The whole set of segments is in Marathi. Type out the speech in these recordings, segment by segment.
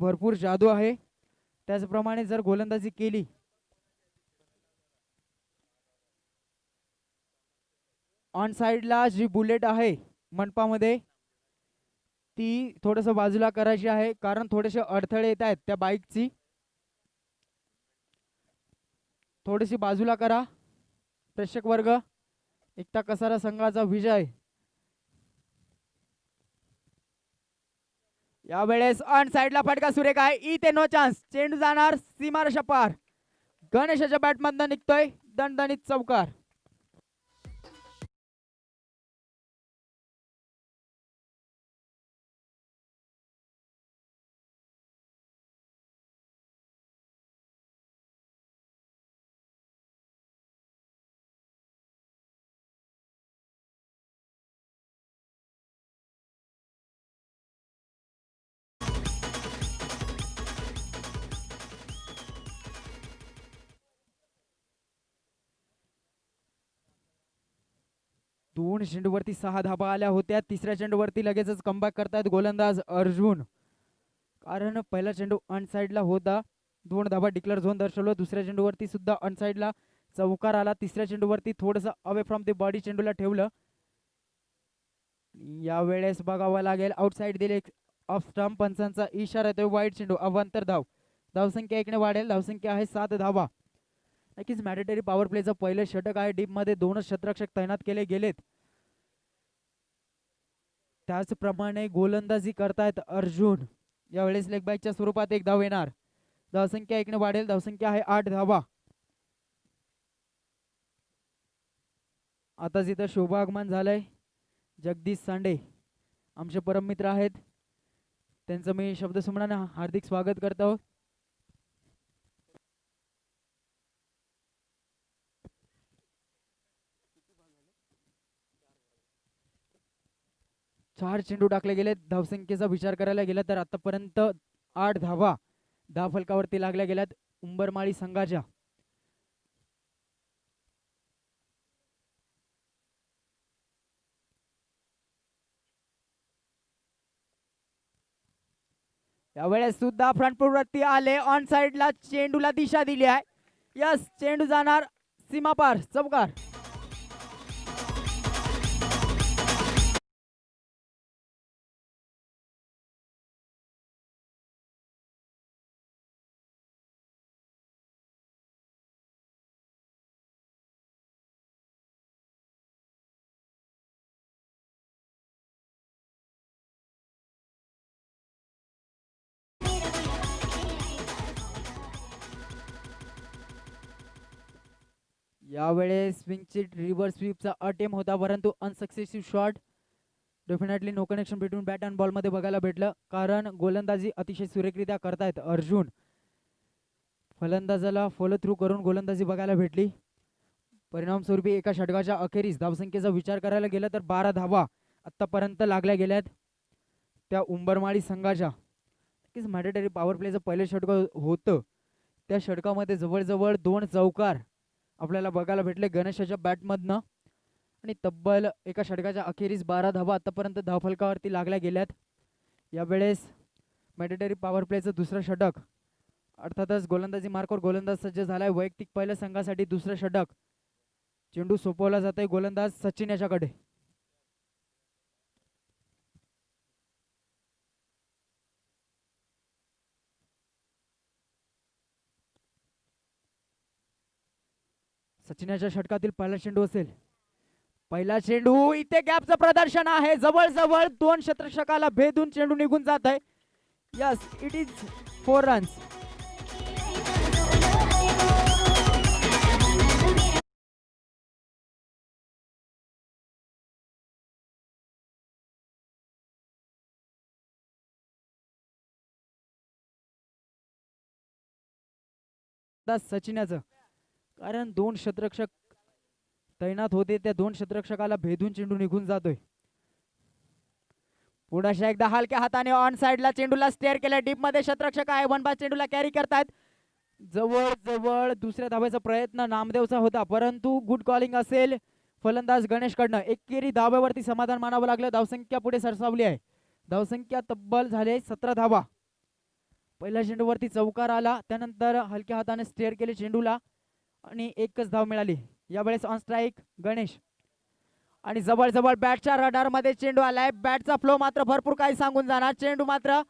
भरपूर जादू आहे. त्याचप्रमाणे जर गोलंदाजी केली ऑन साइडला जी बुलेट आहे मंडपामध्ये ती थोडस बाजूला करायची आहे, कारण थोडेसे अडथळे येत आहेत त्या बाईकची. थोडीशी बाजूला करा प्रेक्षक वर्ग. एकता कसारा संघाचा विजय. यावेळेस ऑन साइडला फटका सुरेख आहे. इथे नो चान्स. चेंडू जाणार सीमारेषा पार. गणेशाच्या बॅटमधनं निघतोय दणदणीत चौकार. दोन चेंडूवरती 6 धाबा आल्या होत्या. तिसऱ्या चेंडूवरती लगेचच कमबॅक करतायत गोलंदाज अर्जुन, कारण पहिला चेंडू अनसाइडला होता. 2 धाबा डिक्लेअर झोन दर्शवलं. दुसऱ्या चेंडूवरती सुद्धा अनसाइडला चौकार आला. तिसऱ्या चेंडूवरती थोडस अवे फ्रॉम द बॉडी चेंडूला ठेवलं. यावेळेस बघावं लागेल आउटसाइड दिले ऑफ स्टंप. पंचांचा इशारा येतोय. वाईट चेंडू अवांतर धाव. धावसंख्या 1 ने वाढेल. धावसंख्या आहे 7 धावा. नक्कीच मॅन्डेटरी पॉवर प्लेचं पहिलं षटक आहे. डीप मध्ये 2च क्षेत्ररक्षक तैनात केले गेलेत. त्याचप्रमाणे गोलंदाजी करतायत अर्जुन. यावेळेस लेग बाईकच्या स्वरूपात 1 धाव येणार. धावसंख्या 1 ने वाढेल. धावसंख्या आहे 8 धावा. आता जिथं शुभागमन झालंय जगदीश सांडे आमचे परम मित्र आहेत, त्यांचं मी शब्दसुमनाने हार्दिक स्वागत करतो. चार चेंडू टाकले गेले. धावसंख्येचा विचार करायला गेला तर आतापर्यंत 8 धावा धाव फलकावरती लागल्या गेल्यात उंबरमाळी संघाच्या. यावेळेस सुद्धा फ्रंट प्रवृत्ती आले. ऑन साइडला चेंडूला दिशा दिली आहे. यस, चेंडू जाणार सीमापार चौकार. यावेळेस स्विंगची रिव्हर्स स्वीपचा अटेम्प्ट होता, परंतु unsuccessful shot. Definitely no connection between bat and ball मध्ये बघायला भेटलं, कारण गोलंदाजी अतिशय सुरेखरित्या करतायत अर्जुन. फलंदाजाला फॉलो थ्रू करून गोलंदाजी बघायला भेटली. परिणाम स्वरूपी एका षटकाच्या अखेरीस धावसंख्येचा विचार करायला गेला तर 12 धावा आतापर्यंत लागल्या गेल्यात त्या उंबरमाळी संघाच्या. नक्कीच मॅन्डेटरी पॉवर प्लेचं पहिलं षटक होतं. त्या षटकामध्ये जवळजवळ 2 चौकार आपल्याला बघायला भेटले गणेशाच्या बॅटमधनं, आणि तब्बल एका षटकाच्या अखेरीस 12 धावा आतापर्यंत धावफलकावरती लागल्या गेल्यात. यावेळेस मॅन्डेटरी पॉवर प्लेचं दुसरं षटक, अर्थातच गोलंदाजी मार्कवर गोलंदाज सज्ज झालाय. वैयक्तिक पहिल्या संघासाठी दुसरं षटक. चेंडू सोपवला जातोय गोलंदाज सचिन याच्याकडे. सचिनाच्या षटकातील पहिला चेंडू असेल. पहिला चेंडू, इथे गॅपचं प्रदर्शन आहे. जवळजवळ 2 क्षेत्ररक्षकाला भेदून चेंडू निघून जात आहे. Yes, it is 4 runs. सचिनाचं, कारण 2 क्षेत्ररक्षक तैनात होते, त्या 2 क्षेत्ररक्षकाला भेदून चेंडू निघून जातोय. पुढे एकदा हलक्या हाताने ऑन साइडला चेंडूला स्टेअर केलं. डीप मध्ये क्षेत्ररक्षक आहे. 1 बाय चेंडूला कॅरी करतायत. जवळ जवळ दुसऱ्या धाब्याचा प्रयत्न नामदेवचा होता, परंतु गुड कॉलिंग असेल फलंदाज गणेश कडनं. एकेरी धाब्यावरती समाधान मानावं लागलं. धावसंख्या पुढे सरसावली आहे. धावसंख्या तब्बल झाले 17 धावा. पहिल्या चेंडूवरती चौकार आला, त्यानंतर हलक्या हाताने स्टेअर केले चेंडूला आणि एकच धाव मिळाली. यावेळेस ऑन स्ट्राईक गणेश आणि जवळ जवळ बॅटच्या रडार मध्ये चेंडू आलाय. बॅटचा फ्लो मात्र भरपूर काही सांगून जाणार. चेंडू मात्र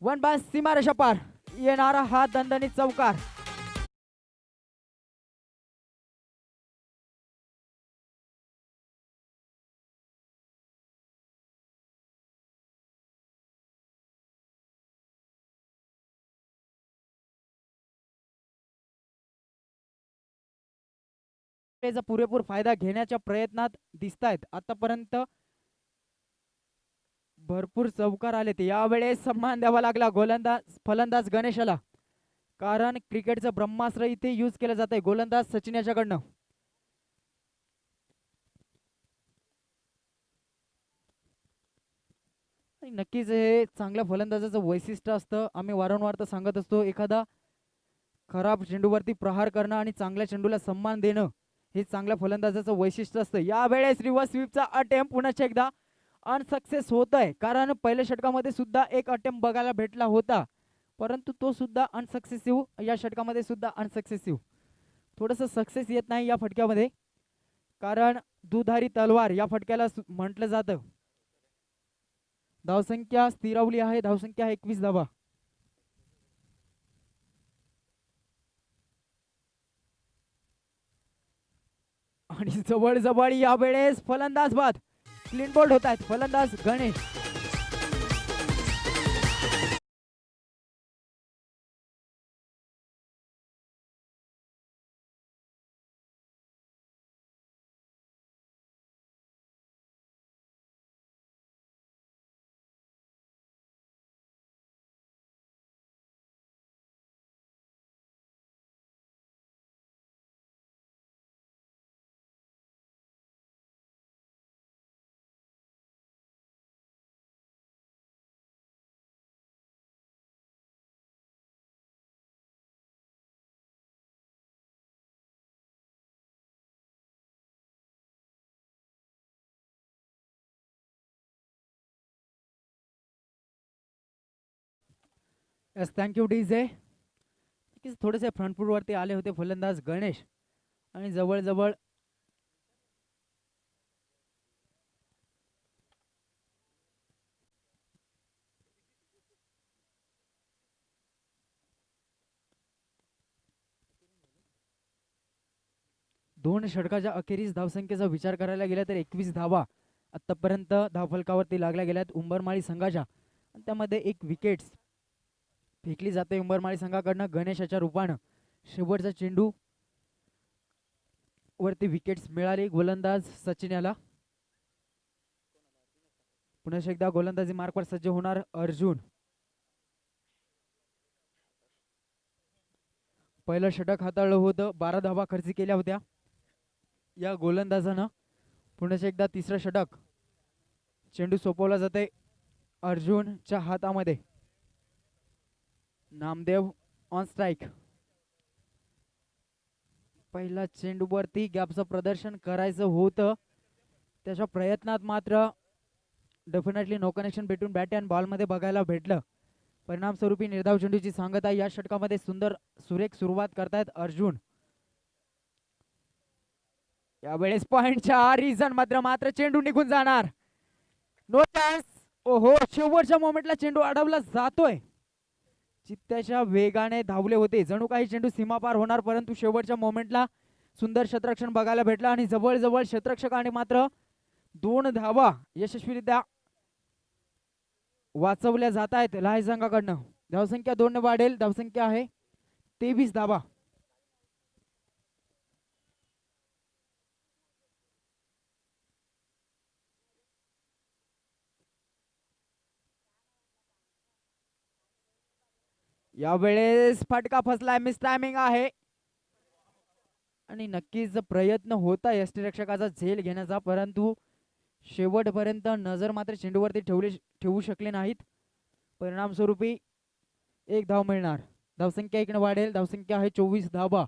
वन बाय सीमारेषा पार येणारा हा दणदणीत चौकार. पुरेपूर फायदा घेण्याच्या प्रयत्नात दिसतायत. आतापर्यंत भरपूर चौकार आले ते. यावेळेस सन्मान द्यावा लागला गोलंदाज फलंदाज गणेशाला, कारण क्रिकेटचं ब्रह्मास्त्र इथे यूज केलं जात आहे गोलंदाज सचिन याच्याकडनं. नक्कीच हे चांगल्या फलंदाजाचं वैशिष्ट्य असतं. आम्ही वारंवार तर सांगत असतो, एखादा खराब चेंडूवरती प्रहार करणं आणि चांगल्या चेंडूला सन्मान देणं हे चांगल्या फलंदाजाचं वैशिष्ट्य असतं. यावेळेस रिव्हर्स स्वीपचा अटेम्प्ट पुन्हा एकदा अनसक्सेस होत आहे, कारण पहिल्या षटकामध्ये सुद्धा एक अटेम्प्ट बघायला भेटला होता, परंतु तो सुद्धा अनसक्सेसिव्ह. या षटकामध्ये सुद्धा अनसक्सेसिव्ह. थोडंसं सक्सेस येत नाही या फटक्यामध्ये, कारण दुधारी तलवार या फटक्याला म्हटलं जातं. धावसंख्या स्थिरावली आहे. धावसंख्या 21 धावा. आणि जवळ जवळ यावेळेस फलंदाज बाद क्लीन बोल्ड होत आहेत फलंदाज गणेश. Yes, thank you DJ. थोडेसे फ्रंट फूट वरती आले होते फलंदाज गणेश आणि जवळ जवळ दोन षटकाच्या अखेरीस धावसंख्येचा विचार करायला गेला तर 21 धावा आतापर्यंत धावफलकावरती लागल्या गेल्यात उंबरमाळी संघाच्या. त्यामध्ये एक विकेट्स फेकली जाते उंबरमाळी संघाकडनं गणेशाच्या रूपानं. शेवटचा चेंडू वरती विकेट्स मिळाली गोलंदाज सचिन याला. पुन्हा एकदा गोलंदाजी मार्कवर सज्ज होणार अर्जुन. पहिलं षटक हाताळलं होतं, 12 धावा खर्च केल्या होत्या या गोलंदाजानं. पुन्हा एकदा तिसरं षटक. चेंडू सोपवला जाते अर्जुनच्या हातामध्ये. Namdev on strike. पहिला चेंडूवरती गॅपचं प्रदर्शन करायचं होतं, त्याच्या प्रयत्नात मात्र definitely no connection between bat and ball मध्ये बघायला भेटलं. परिणाम स्वरूपी निर्धाव चेंडूची सांगता या षटकामध्ये सुंदर सुरेख सुरुवात करतायत अर्जुन. यावेळेस पॉइंटच्या रिझन मात्र चेंडू निघून जाणार. No chance. ओहो, शेवटच्या मोमेंटला चेंडू अडवला जातोय. चित्त्याच्या वेगाने धावले होते, जणू काही चेंडू सीमापार होणार, परंतु शेवटच्या मोमेंटला सुंदर क्षेत्ररक्षण बघायला भेटलं आणि जवळ जवळ क्षेत्ररक्षकाने मात्र 2 धावा यशस्वीरित्या वाचवल्या जात आहेत लहाई संघाकडनं. धावसंख्या 2 ने वाढेल. धावसंख्या आहे 23 धावा. यावेळेस फटका फसलाय, मिस टायमिंग आहे आणि नक्कीच प्रयत्न होता यष्टीरक्षकाचा झेल घेण्याचा, परंतु शेवटपर्यंत नजर मात्र चेंडूवरती ठेवू शकले नाहीत. परिणाम स्वरूपी 1 धाव मिळणार. धावसंख्या 1 ने वाढेल. धावसंख्या आहे 24 धावा.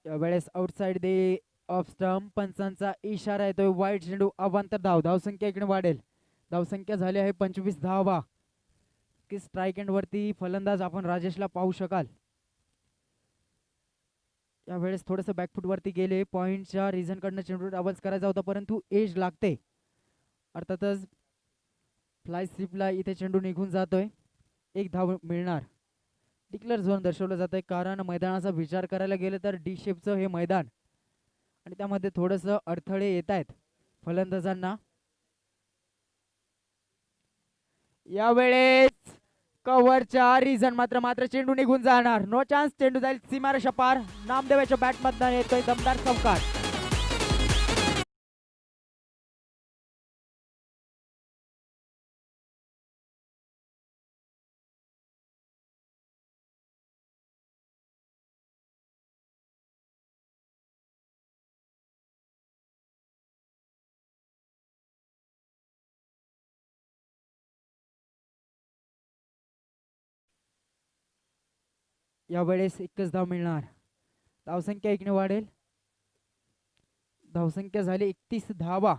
यावेळेस आउटसाइड दे ऑफ स्टंप, पंचांचा इशारा येतोय. वाईट चेंडू, अवांतर धाव. धावसंख्या इकडे वाढेल. धावसंख्या झाली आहे 25 धावा. की स्ट्राईक एंड वरती फलंदाज आपण राजेशला पाहू शकाल. यावेळेस थोडंसं बॅकफूट वरती गेले. पॉइंटच्या रिझन कडनं चेंडू डाबल्स करायचा होता, परंतु एज लागते. अर्थातच फ्लाय स्लिपला इथे चेंडू निघून जातोय. एक धाव मिळणार. डिक्लेअर झोन दर्शवलं जात आहे, कारण मैदानाचा विचार करायला गेलं तर डी शेपचं हे मैदान आणि त्यामध्ये थोडंसं अडथळे येत आहेत फलंदाजांना. यावेळेस कव्हरच्या रिझन मात्र चेंडू निघून जाणार. No chance. चेंडू जाईल सीमारेषा पार. नामदेवाच्या बॅट मधनं येतोय दमदार चौकार. यावेळेस एकच धाव मिळणार. धावसंख्या इकडे वाढेल. धावसंख्या झाली 31 धावा.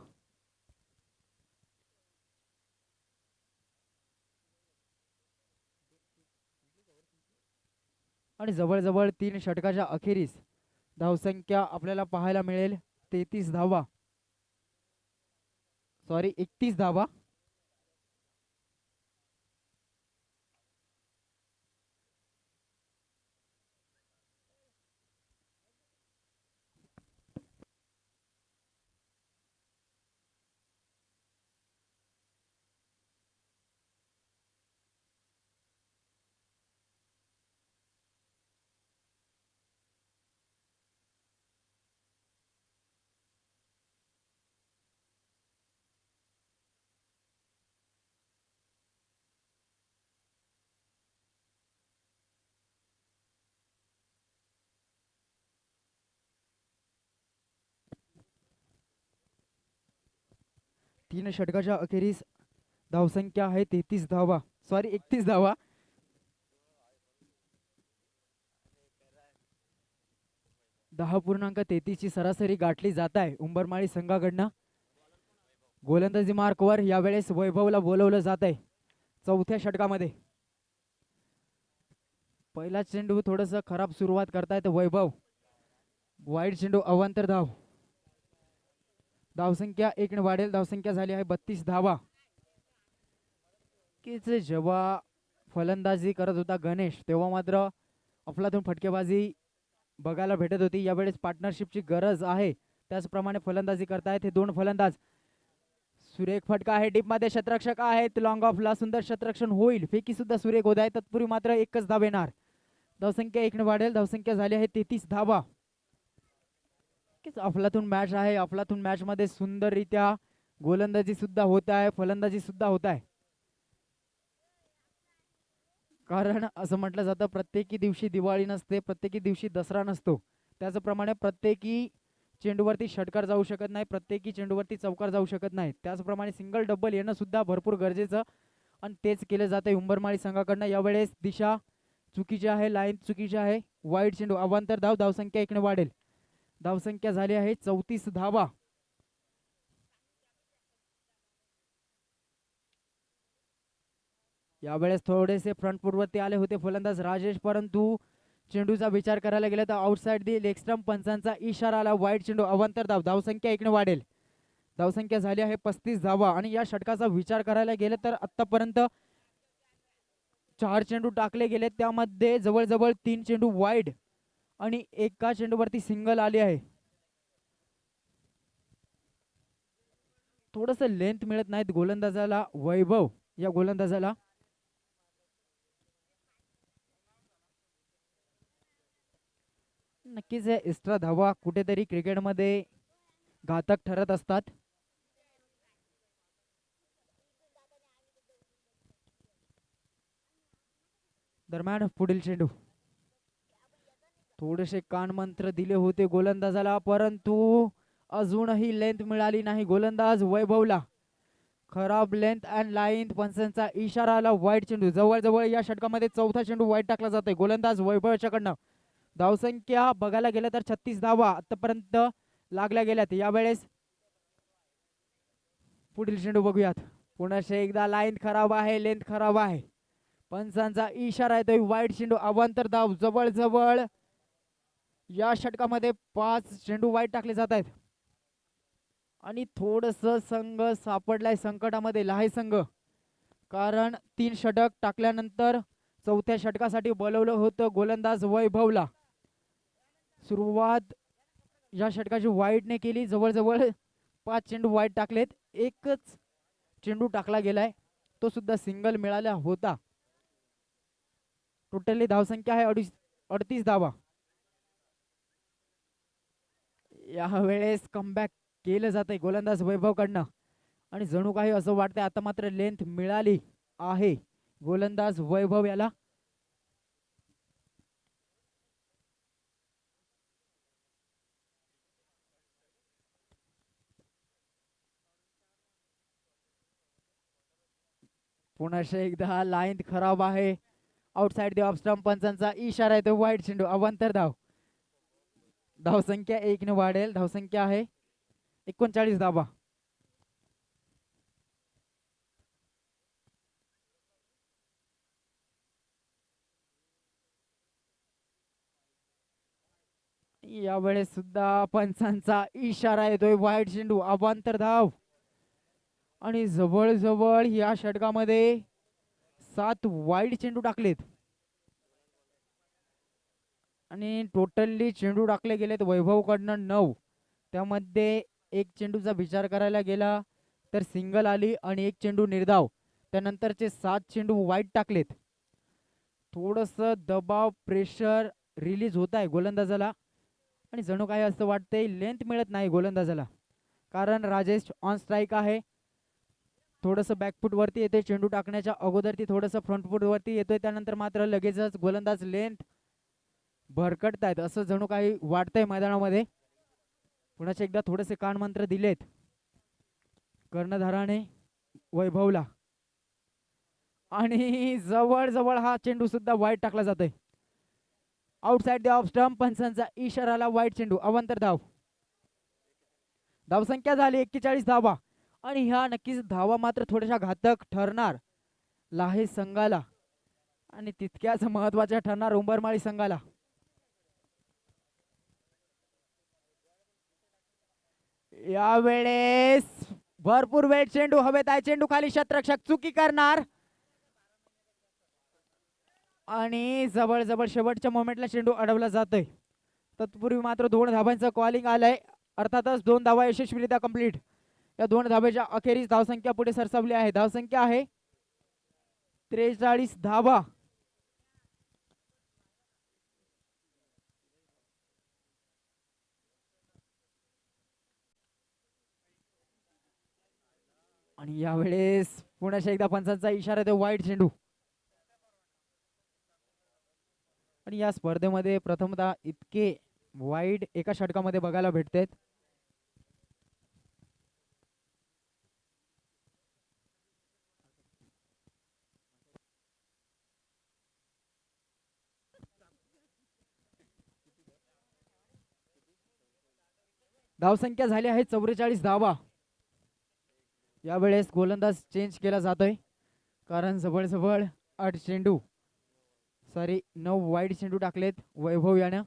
आणि जवळजवळ 3 षटकाच्या अखेरीस धावसंख्या आपल्याला पाहायला मिळेल 33 धावा. सॉरी, 31 धावा. तीन षटकाच्या अखेरीस धावसंख्या आहे 33 धावा. सॉरी, 31 धावा. 10.33 ची सरासरी गाठली जात आहे उंबरमाळी संघाकडनं. गोलंदाजी मार्कवर यावेळेस वैभवला बोलवलं जात आहे चौथ्या षटकामध्ये. पहिला चेंडू थोडस खराब सुरुवात करतायत वैभव. वाईट चेंडू, अवांतर धाव. धावसंख्या एक वाढेल. धावसंख्या झाली आहे 32 धावा. की जेव्हा फलंदाजी करत होता गणेश, तेव्हा मात्र अफलातून फटकेबाजी बघायला भेटत होती. यावेळेस पार्टनरशिपची गरज आहे, त्याचप्रमाणे फलंदाजी करतायत हे दोन फलंदाज. सुरेख फटका आहे. डीप मध्ये शतरक्षक आहेत. लॉंग ऑफला सुंदर शतरक्षण होईल. फेकी सुद्धा सुरेख होत आहे. तत्पूर्वी मात्र एकच धाव येणार. धावसंख्या एक वाढेल. धावसंख्या झाली आहे 33 धावा. अफलातून मॅच आहे. अफलातून मॅच मध्ये सुंदररित्या गोलंदाजी सुद्धा होत आहे, फलंदाजी सुद्धा होत आहे. कारण असं म्हटलं जातं, प्रत्येकी दिवशी दिवाळी नसते, प्रत्येकी दिवशी दसरा नसतो. त्याचप्रमाणे प्रत्येकी चेंडूवरती षटकार जाऊ शकत नाही, प्रत्येकी चेंडूवरती चौकार जाऊ शकत नाही. त्याचप्रमाणे सिंगल डबल येणं सुद्धा भरपूर गरजेचं आणि तेच केले जाते उंबरमाळी संघाकडनं. यावेळेस दिशा चुकीची आहे, लाईन चुकीची आहे. वाईट चेंडू, अवांतर धाव. धावसंख्या इकडे वाढेल. धावसंख्या झाली आहे 34 धावा. यावेळेस थोडेसे फ्रंट फुटवरती आले होते फलंदाज राजेश, परंतु चेंडूचा विचार करायला गेला तर आउटसाइड दी लेग स्टंप, पंचांचा इशारा आला. वाईट चेंडू, अवांतर धाव. धावसंख्या इकडे वाढेल. धावसंख्या झाली आहे 35 धावा. आणि या षटकाचा विचार करायला गेलं तर आतापर्यंत 4 चेंडू टाकले गेले, त्यामध्ये जवळजवळ 3 चेंडू वाईड आणि एका चेंडूवरती सिंगल आली आहे. थोडस लेंथ मिळत नाहीत गोलंदाजाला, वैभव या गोलंदाजाला. नक्कीच एक्स्ट्रा धावा कुठेतरी क्रिकेटमध्ये घातक ठरत असतात. दरम्यान पुढील चेंडू. थोडेसे कान मंत्र दिले होते गोलंदाजाला, परंतु अजूनही लेंथ मिळाली नाही गोलंदाज वैभवला. खराब लेंथ अँड लाईन, पंचांचा इशारा आला. वाईट चेंडू. जवळजवळ या षटकामध्ये चौथा चेंडू वाईट टाकला जातोय गोलंदाज वैभवच्याकडनं. धावसंख्या बघायला गेलं तर 36 धावा आतापर्यंत लागल्या गेल्यात. यावेळेस पुढील चेंडू बघूयात. पुन्हा एकदा लाईन खराब आहे, लेंथ खराब आहे. पंचांचा इशारा येतोय. वाईट चेंडू अवांतर धाव. जवळ जवळ या षटकामध्ये 5 चेंडू वाईट टाकले जात आहेत आणि थोडस संघ सापडलाय संकटामध्ये, लाहे संघ. कारण 3 षटक टाकल्यानंतर चौथ्या षटकासाठी बोलवलं होतं गोलंदाज वैभवला. सुरुवात या षटकाची वाईटने केली. जवळजवळ 5 चेंडू वाईट टाकलेत. एकच चेंडू टाकला गेलाय, तो सुद्धा सिंगल मिळाला होता. टोटली धावसंख्या आहे 38 धावा. यावेळेस कमबॅक केलं जातंय गोलंदाज वैभव कडनं आणि जणू काही असं वाटतंय आता मात्र लेंथ मिळाली आहे गोलंदाज वैभव याला. पुन्हा एकदा लाईन खराब आहे. Outside the off stump. पंचांचा इशारा आहे तो वाईट चेंडू अवांतर धाव. धावसंख्या 1 ने वाढेल. धावसंख्या आहे 39 धावा. यावेळेस सुद्धा पंचांचा इशारा येतोय वाईट चेंडू अवांतर धाव. आणि जवळजवळ या षटकामध्ये 7 वाईट चेंडू टाकलेत आणि टोटली चेंडू टाकले गेलेत वैभव कडनं 9. त्यामध्ये एक चेंडूचा विचार करायला गेला तर सिंगल आली आणि एक चेंडू निर्धाव. त्यानंतरचे 7 चेंडू वाईट टाकलेत. थोडस दबाव, प्रेशर रिलीज होत आहे गोलंदाजाला आणि जणू काही असं वाटतंय लेंथ मिळत नाही गोलंदाजाला. कारण राजेश ऑन स्ट्राईक आहे. थोडंसं बॅकफूट वरती येतोय चेंडू टाकण्याच्या अगोदर, ती थोडंसं फ्रंटफूट वरती येतोय. त्यानंतर मात्र लगेचच गोलंदाज लेंथ भरकटतायत असं जणू काही वाटतंय मैदानामध्ये. पुन्हा एकदा थोडेसे कानमंत्र दिलेत कर्णधाराने वैभवला आणि जवळ जवळ हा चेंडू सुद्धा वाईट टाकला जातोय. Outside the off stump. पंचांचा इशाराला वाईट चेंडू अवांतर धाव. धावसंख्या झाली 41 धावा आणि ह्या नक्कीच धावा मात्र थोड्याशा घातक ठरणार लाहे संघाला आणि तितक्याच महत्वाच्या ठरणार उंबरमाळी संघाला. यावेळेस भरपूर वेळ चेंडू हवेत आहे. चेंडू खाली शतरक्षक चुकी करणार आणि जवळ जवळ शेवटच्या मोमेंटला चेंडू अडवला जातोय. तत्पूर्वी मात्र 2 धावांचं कॉलिंग आलंय. अर्थातच 2 धावा यशस्वीरित्या कंप्लीट. या 2 धावेच्या अखेरीस धावसंख्या पुढे सरसावली आहे. धावसंख्या आहे 43 धावा. आणि यावेळेस पुन्हा एकदा पंचांचा इशारा तो वाईट चेंडू. आणि या स्पर्धेमध्ये प्रथमतः इतके वाईड एका षटकामध्ये बघायला भेटतात. धावसंख्या झाली आहे 44 धावा. यावेळेस गोलंदाज चेंज केला जातोय कारण जवळजवळ 8 चेंडू 9 वाईट चेंडू टाकलेत वैभव यानं.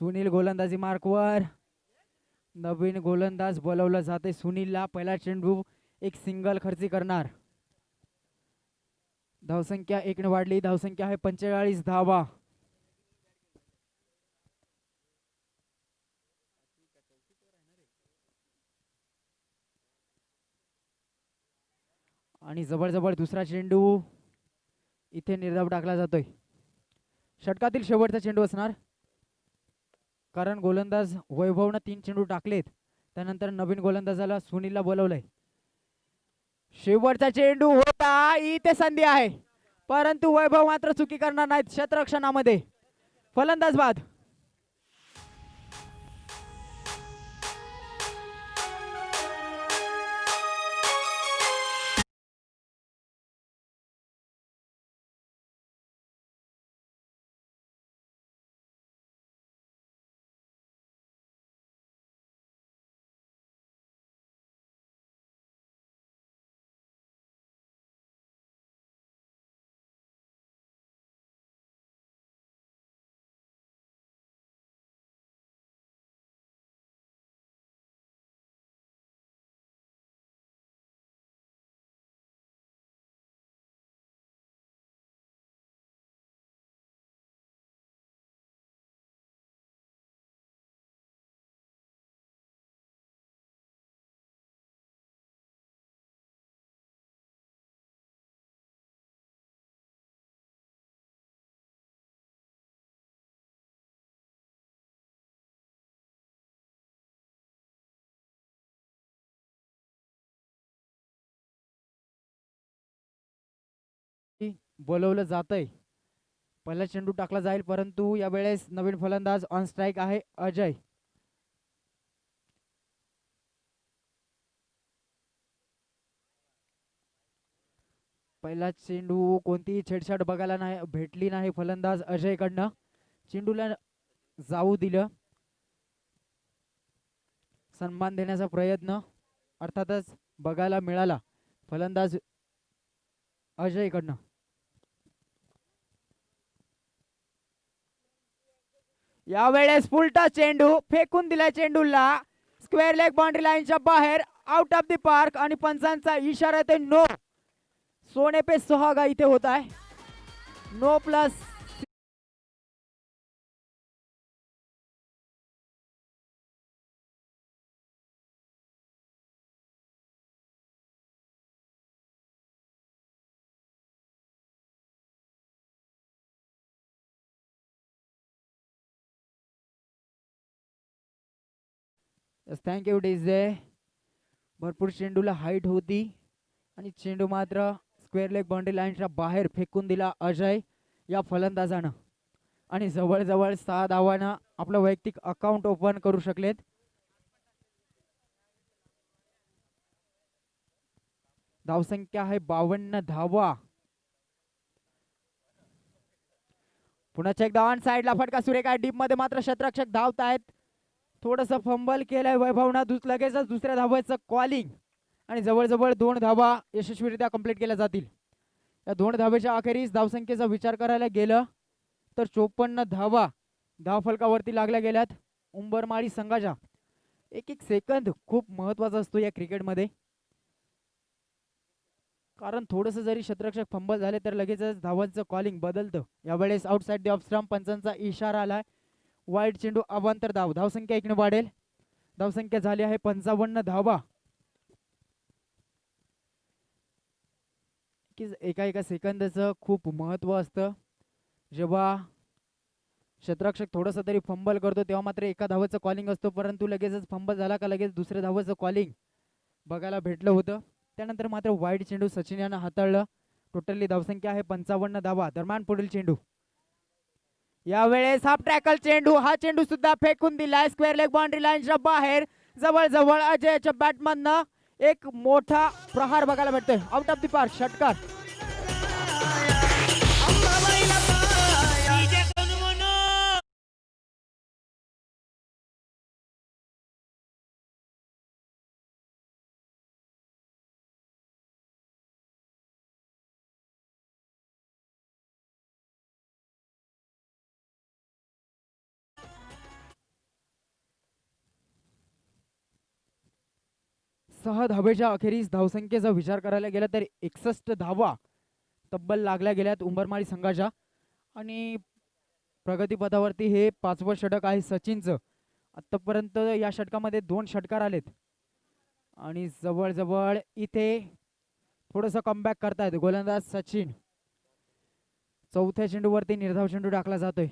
सुनील गोलंदाजी मार्कवर. नवीन गोलंदाज बोलवला जाते सुनीलला. पहिला चेंडू एक सिंगल खर्ची करणार. धावसंख्या 1 ने वाढली. धावसंख्या आहे 45 धावा. आणि जवळजवळ दुसरा चेंडू इथे निर्धाव टाकला जातोय. षटकातील शेवटचा चेंडू असणार कारण गोलंदाज वैभवनं 3 चेंडू टाकलेत. त्यानंतर नवीन गोलंदाजाला सुनीलला बोलवलंय. शेवटचा चेंडू होता, इथे संधी आहे, परंतु वैभव मात्र चुकी करणार नाहीत क्षेत्ररक्षणामध्ये. फलंदाज बाद. बोलवलं जातंय. पहिला चेंडू टाकला जाईल, परंतु यावेळेस नवीन फलंदाज ऑन स्ट्राईक आहे अजय. पहिला चेंडू कोणतीही छेडछाड बघायला नाही भेटली नाही फलंदाज अजय कडनं. चेंडूला जाऊ दिलं. सन्मान देण्याचा प्रयत्न अर्थातच बघायला मिळाला फलंदाज अजय कडनं. यावेळेस फुलटा चेंडू फेकून दिला, चेंडूला स्क्वेअर लेग बाउंड्री लाईनच्या बाहेर, आउट ऑफ द पार्क. आणि पंचांचा इशारा ते नो. सोने पे सुहागा इथे होत आहे. No plus. Thank you DJ. भरपूर चेंडूला हाईट होती आणि चेंडू मात्र स्क्वेअर लेग बाउंड्री लाईनच्या बाहेर फेकून दिला अजय या फलंदाजानं. आणि जवळजवळ 6 धावांना आपलं वैयक्तिक अकाउंट ओपन करू शकलेत. धावसंख्या आहे 52 धावा. पुन्हा चेक धावान साईडला फटका सुरेख आहे. डीप मध्ये मात्र क्षेत्ररक्षक धावत आहेत. थोडस फंबल केलंय वैभवना. लगेचच दुसऱ्या धावाचं कॉलिंग आणि जवळजवळ 2 धावा यशस्वीरित्या कंप्लीट केल्या जातील. या 2 धावेच्या अखेरीस धावसंख्येचा विचार करायला गेलं तर 54 धावा धावफलकावरती लागल्या गेल्यात उंबरमाळी संघाच्या. एक एक सेकंद खूप महत्वाचा असतो या क्रिकेटमध्ये, कारण थोडंसं जरी क्षेत्ररक्षक फंबल झाले तर लगेचच धावांचं कॉलिंग बदलतं. यावेळेस आउटसाइड द ऑफ स्टंप पंचांचा इशारा आलाय. वाईड चेंडू अवांतर धाव. धावसंख्या 1 ने वाढेल. धावसंख्या झाली आहे 55 धावा. की एका एका सेकंदाचं खूप महत्व असतं. जेव्हा क्षेत्ररक्षक थोडंसं तरी फंबल करतो तेव्हा मात्र एका धावाचं कॉलिंग असतो, परंतु लगेचच फंबल झाला का लगेच दुसऱ्या धावाचं कॉलिंग बघायला भेटलं होतं. त्यानंतर मात्र वाईड चेंडू सचिन यानं हाताळलं. टोटली धावसंख्या आहे 55 धावा. दरम्यान पुढील चेंडू. यावेळेस हाफ ट्रॅकल चेंडू. हा चेंडू सुद्धा फेकून दिलाय स्क्वेअर लेग बाउंड्री लाईनच्या बाहेर. जवळजवळ अजयच्या बॅटमधनं एक मोठा प्रहार बघायला भेटतोय. आउट ऑफ द पार्क षटकार. सहा धावेच्या अखेरीस धावसंख्येचा विचार करायला गेला तर 61 धावा तब्बल लागल्या गेल्यात उंबरमाळी संघाच्या. आणि प्रगतीपथावरती हे 5वं षटक आहे सचिनचं. आतापर्यंत या षटकामध्ये 2 षटकार आलेत आणि जवळजवळ इथे थोडंसं कमबॅक करतायत गोलंदाज सचिन. चौथ्या चेंडूवरती निर्धाव चेंडू टाकला जातोय.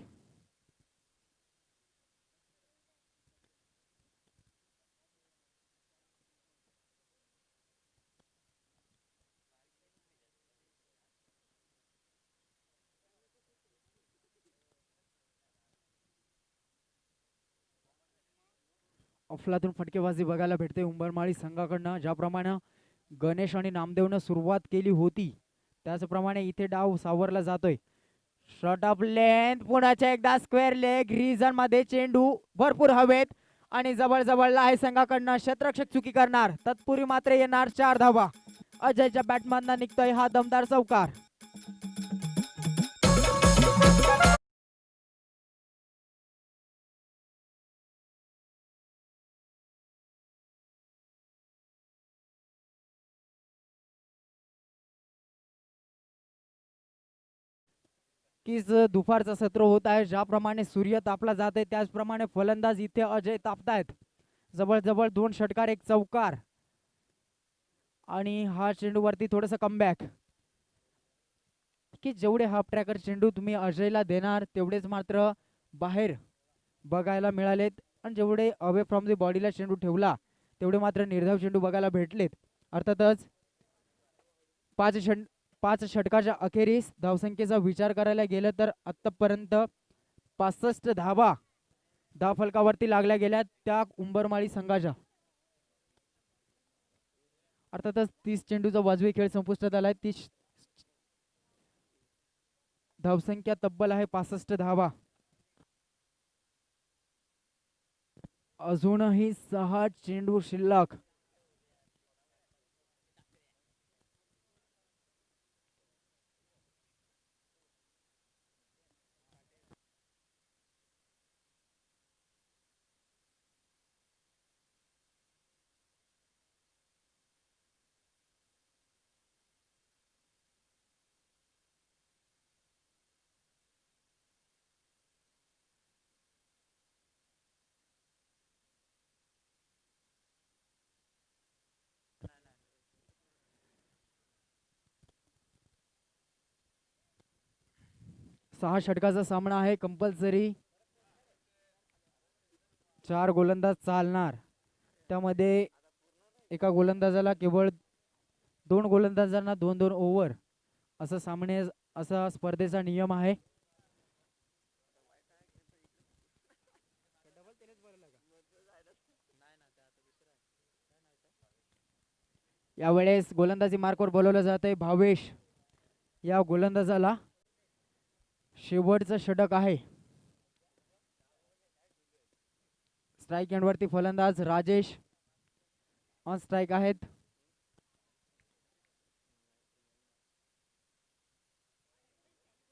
अफलातून फटकेबाजी बघायला भेटते उंबरमाळी संघाकडनं. ज्याप्रमाणे गणेश आणि नामदेवनं सुरुवात केली होती त्याचप्रमाणे इथे डाव सावरला जातोय. शॉट ऑफ लेंथ, पुन्हा एकदा स्क्वेअर लेग रिजन मध्ये चेंडू भरपूर हवेत आणि जवळ जवळला आहे संघाकडनं. क्षेत्ररक्षक चुकी करणार, तत्पूर्वी मात्र येणार 4 धावा. अजयच्या बॅटमधनं निघतोय हा दमदार चौकार. कीच दुपारचं सत्र होत आहे. ज्याप्रमाणे सूर्य तापला जात आहे त्याचप्रमाणे फलंदाज इथे अजय तापतायत. जवळजवळ 2 षटकार 1 चौकार आणि हा चेंडूवरती थोडस कमबॅक. की जेवढे हाफ ट्रॅकर चेंडू तुम्ही अजयला देणार तेवढेच मात्र बाहेर बघायला मिळालेत आणि जेवढे अवे फ्रॉम दी बॉडीला चेंडू ठेवला तेवढे मात्र निर्धाव चेंडू बघायला भेटलेत. अर्थातच 5 षटकाच्या अखेरीस धावसंख्येचा विचार करायला गेलं तर आतापर्यंत 65 धावा धावफलकावरती लागल्या गेल्यात त्या उंबरमाळी संघाच्या. अर्थातच 30 चेंडूचा वाजवी खेळ संपुष्टात आलाय. 30 धावसंख्या तब्बल आहे 65 धावा. अजूनही 6 चेंडू शिल्लक. सहा षटकाचा सामना आहे. कंपल्सरी 4 गोलंदाज चालणार. त्यामध्ये एका गोलंदाजाला केवळ 2 गोलंदाजांना 2-2 ओव्हर असा स्पर्धेचा नियम आहे. यावेळेस गोलंदाजी मार्कवर बोलवलं जात आहे भावेश या गोलंदाजाला. शेवटचं षटक आहे. स्ट्राईक एंडवरती फलंदाज राजेश ऑन स्ट्राईक आहेत.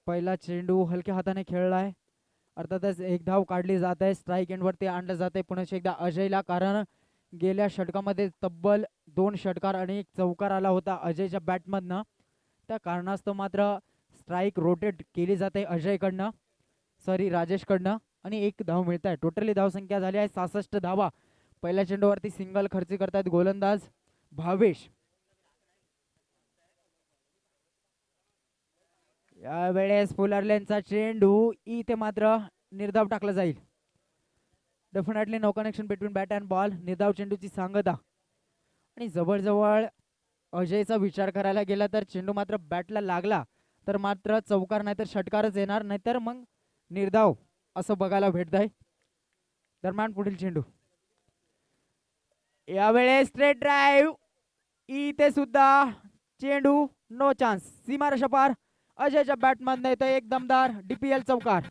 पहिला चेंडू हलक्या हाताने खेळलाय. अर्थातच 1 धाव काढली जात आहे. स्ट्राईक एंडवरती आणलं जात आहे पुन्हा एकदा अजयला, कारण गेल्या षटकामध्ये तब्बल 2 षटकार आणि 1 चौकार आला होता अजयच्या बॅटमधनं. त्या कारणास्तव मात्र स्ट्राईक रोटेट केली जाते अजयकडनं, सॉरी राजेशकडनं, आणि 1 धाव मिळत आहे. टोटली धावसंख्या झाली आहे 66 धावा. पहिल्या चेंडूवरती सिंगल खर्ची करतायत गोलंदाज भावेश. यावेळेस फुलरलेनचा चेंडू इथे मात्र निर्धाव टाकला जाईल. Definitely no connection between bat and ball. निर्धाव चेंडूची सांगता आणि जवळजवळ अजयचा विचार करायला गेला तर चेंडू मात्र बॅटला लागला तर मात्र चौकार नाहीतर षटकारच येणार, नाहीतर मग निर्धाव असं बघायला भेटत आहे. दरम्यान पुढील चेंडू यावेळेस स्ट्रेट ड्राईव्ह. इथे सुद्धा चेंडू नो चान्स. सीमारेषा पार. अजयच्या बॅटमधनं येतो एक दमदार DPL चौकार.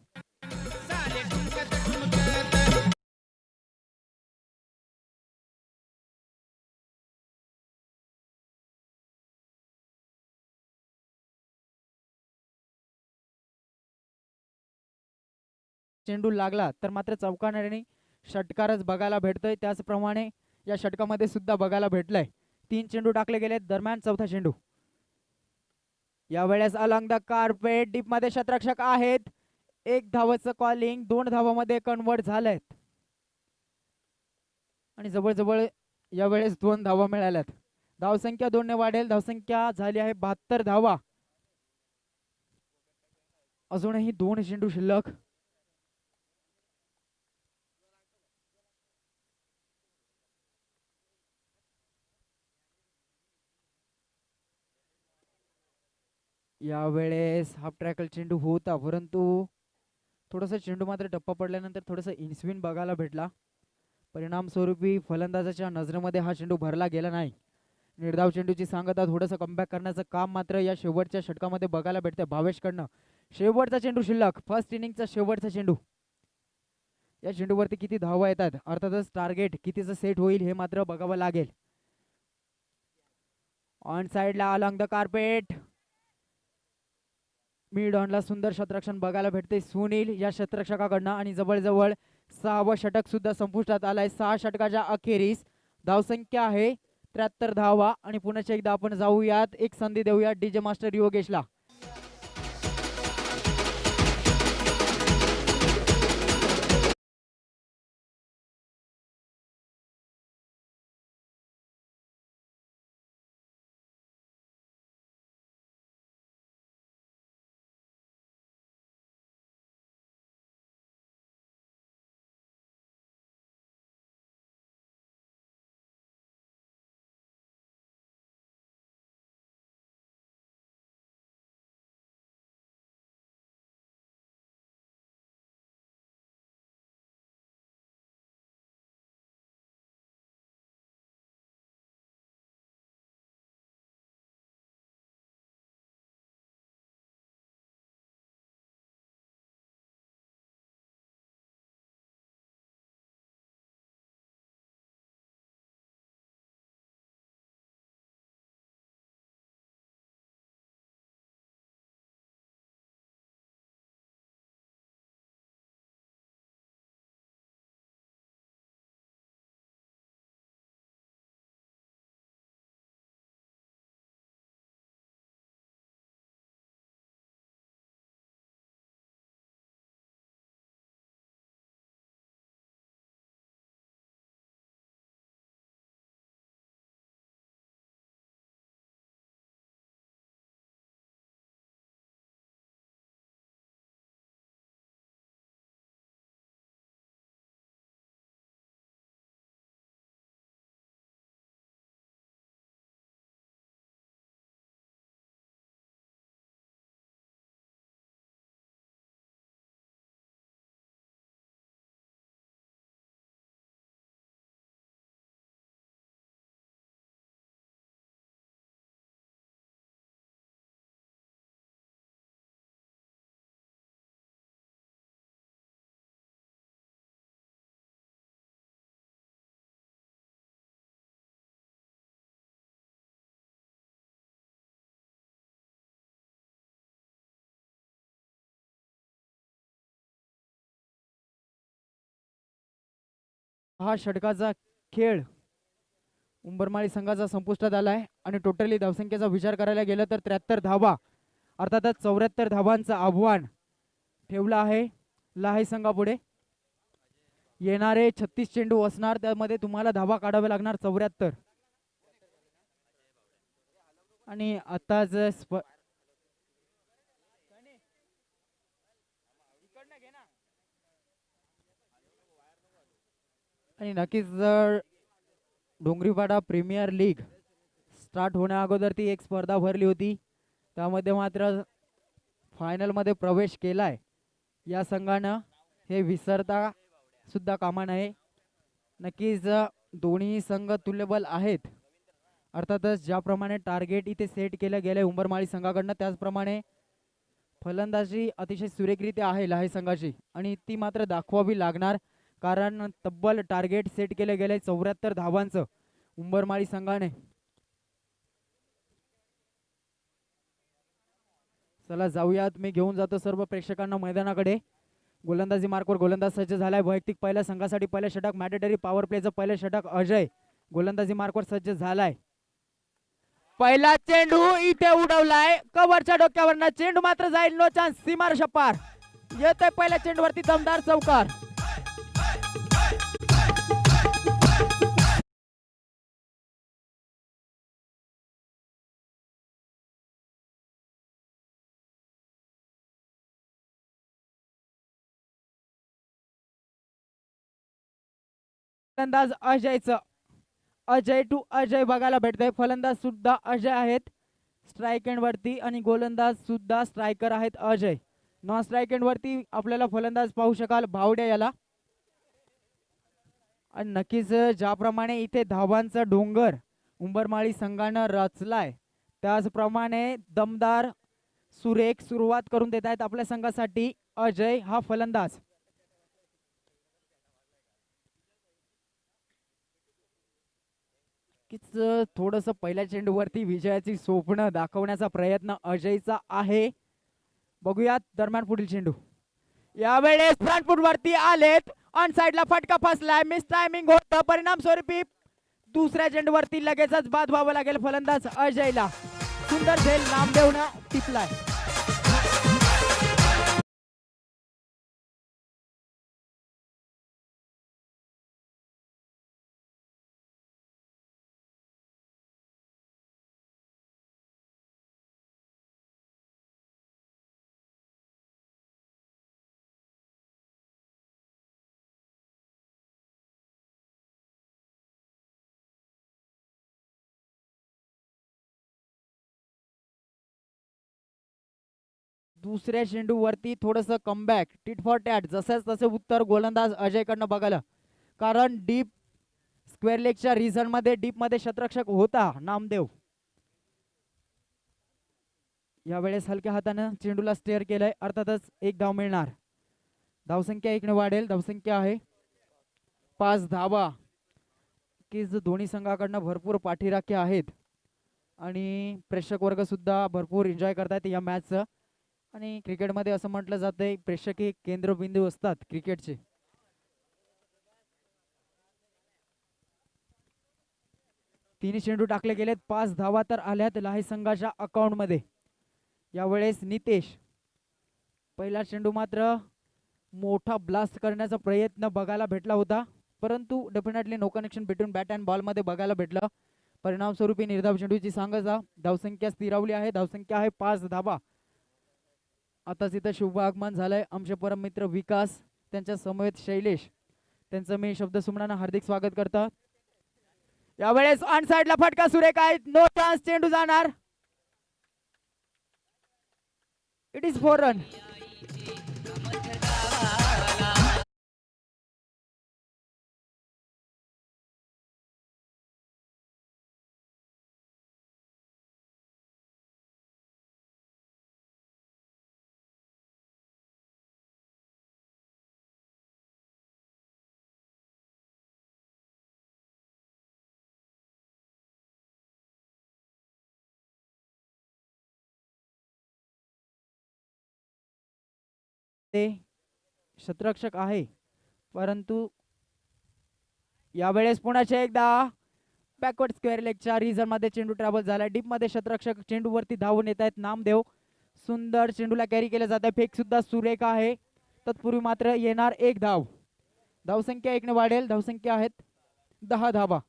चेंडू लागला तर मात्र चौकारने षटकारच बघायला भेटतोय. त्याचप्रमाणे या षटकामध्ये सुद्धा बघायला भेटलंय. 3 चेंडू टाकले गेले. दरम्यान चौथा चेंडू यावेळेस अलॉंग द कार्पेट डीप मध्ये क्षेत्ररक्षक आहेत. 1 धावाचं कॉलिंग 2 धावामध्ये कन्वर्ट झालेत आणि जवळजवळ यावेळेस 2 धावा मिळाल्यात. धावसंख्या 2 ने वाढेल. धावसंख्या झाली आहे 72 धावा. अजूनही 2 चेंडू शिल्लक. यावेळेस हाफ ट्रॅकल चेंडू होता परंतु थोडासा चेंडू मात्र टप्पा पडल्यानंतर थोडासा इनस्विन बघायला भेटला. परिणाम स्वरूपी फलंदाजाच्या नजरेमध्ये हा चेंडू भरला गेला नाही. निर्धाव चेंडूची सांगता थोडंसं कमबॅक करण्याचं काम मात्र या शेवटच्या षटकामध्ये बघायला भेटतं भावेशकडनं. शेवटचा चेंडू शिल्लक, फर्स्ट इनिंगचा शेवटचा चेंडू. या चेंडूवरती किती धावा येतात, अर्थातच टार्गेट कितीचं सेट होईल हे मात्र बघावं लागेल. ऑन साइडला अलॉंग द कार्पेट मिड ऑनला सुंदर शतरक्षण बघायला भेटते सुनील या शतरक्षकाकडनं. आणि जवळजवळ 6वं षटक सुद्धा संपुष्टात आलाय. 6 षटकाच्या अखेरीस धावसंख्या आहे 73 धावा. आणि पुन्हा एकदा आपण जाऊयात, एक संधी देऊयात डीजे मास्टर योगेशला. हा षटकाचा खेळ उंबरमाळी संघाचा संपुष्टात आलाय. आणि टोटली धावसंख्येचा विचार करायला गेलं तर 73 धावा, अर्थातच 74 धावांचं आव्हान ठेवलं आहे लाही संघापुढे. येणारे 36 चेंडू असणार, त्यामध्ये तुम्हाला धावा काढाव्या लागणार 74. आणि आता आणि नक्कीच जर डोंगरीपाडा प्रीमियर लीग स्टार्ट होण्या अगोदर ती एक स्पर्धा भरली होती, त्यामध्ये मात्र फायनलमध्ये प्रवेश केलाय या संघानं, हे विसरता सुद्धा कामा नये. नक्कीच दोन्ही संघ तुल्यबल आहेत. अर्थातच ज्याप्रमाणे टार्गेट इथे सेट केलं गेलंय उंबरमाळी संघाकडनं, त्याचप्रमाणे फलंदाजी अतिशय सुरेखरित्या आहे लाही संघाची. आणि ती मात्र दाखवावी लागणार, कारण तब्बल टार्गेट सेट केले गेले 74 धावांचं उंबरमाळी संघाने. चला जाऊयात, मी घेऊन जातो सर्व प्रेक्षकांना मैदानाकडे. गोलंदाजी मार्कवर गोलंदाज सज्ज झालाय. वैयक्तिक पहिल्या संघासाठी पहिलं षटक मॅन्डेटरी पॉवर प्लेचं पहिलं षटक अजय गोलंदाजी मार्कवर सज्ज झालाय. पहिला चेंडू इथे उडवलाय कव्हरच्या डोक्यावरनं, चेंडू मात्र जाईल, नो चान्स, सीमार शपार येतोय पहिल्या चेंडूवरती दमदार चौकार. फलंदाज अजयचं, अजय टू अजय बघायला भेटतंय. फलंदाज सुद्धा अजय आहेत स्ट्राईक एंड वरती, आणि गोलंदाज सुद्धा स्ट्रायकर आहेत अजय. नॉन स्ट्राईक एंड वरती आपल्याला फलंदाज पाहू शकाल भावड्या याला. आणि नक्कीच ज्याप्रमाणे इथे धावांचा डोंगर उंबरमाळी संघानं रचलाय त्याचप्रमाणे दमदार सुरेख सुरुवात करून देत आहेत आपल्या संघासाठी अजय हा फलंदाज. थोडस पहिल्या चेंडूवरती विजयाची स्वप्न दाखवण्याचा प्रयत्न अजयचा आहे. बघूयात दरम्यान पुढील चेंडू. यावेळेस फ्रंट फूट वरती आलेत. ऑन साइडला फटका फसलाय. मिस टायमिंग होतं. परिणाम स्वरूपी दुसऱ्या चेंडूवरती लगेचच बाद व्हावं लागेल फलंदाज अजयला. सुंदर झेल नामदेवनं टिपलाय. दुसऱ्या चेंडूवरती थोडंसं कमबॅक टिट फॉर टॅट जसंच तसे उत्तर गोलंदाज अजयकडनं बघायला. कारण डीप स्क्वेअर लेगच्या रिझन मध्ये डीप मध्ये शतरक्षक होता नामदेव. यावेळेस हलक्या हातानं चेंडूला स्टेअर केलंय. अर्थातच एक धाव मिळणार. धावसंख्या 1 ने वाढेल. धावसंख्या आहे 5 धावा. की दोन्ही संघाकडनं भरपूर पाठीराखे आहेत आणि प्रेक्षक वर्ग सुद्धा भरपूर एन्जॉय करतात या मॅचचं. आणि क्रिकेटमध्ये असं म्हटलं जातंय प्रेक्षक हे केंद्रबिंदू असतात क्रिकेटचे. तिन्ही चेंडू टाकले गेलेत. 5 धावा तर आल्यात लाही संघाच्या अकाउंट मध्ये. यावेळेस नितेश. पहिला चेंडू मात्र मोठा ब्लास्ट करण्याचा प्रयत्न बघायला भेटला होता परंतु definitely no connection between bat and ball मध्ये बघायला भेटलं. परिणाम स्वरूपी निर्धाव चेंडूची सांगायचा. धावसंख्या स्थिरावली आहे. धावसंख्या आहे 5 धावा. आताच इथं शुभ आगमन झालंय आमचे परम मित्र विकास त्यांच्या समवेत शैलेश त्यांचं मी शब्द सुमनानं हार्दिक स्वागत करतो. यावेळेस ऑन साइडला फटका सुरेख आहे. No chance. चेंडू जाणार. It is 4 run. ते शतरक्षक आहे परंतु यावेळेस पुन्हा एकदा बॅकवर्ड स्क्वेअर लेगच्या रिझन मध्ये चेंडू ट्रॅव्हल झाला. डीप मध्ये शतरक्षक चेंडूवरती धावून येत आहेत नामदेव. सुंदर चेंडूला कॅरी केलं जात आहे. फेक सुद्धा सुरेख आहे. तत्पूर्वी मात्र येणार एक धाव. धावसंख्या 1 ने वाढेल. धावसंख्या आहेत 10 धावा.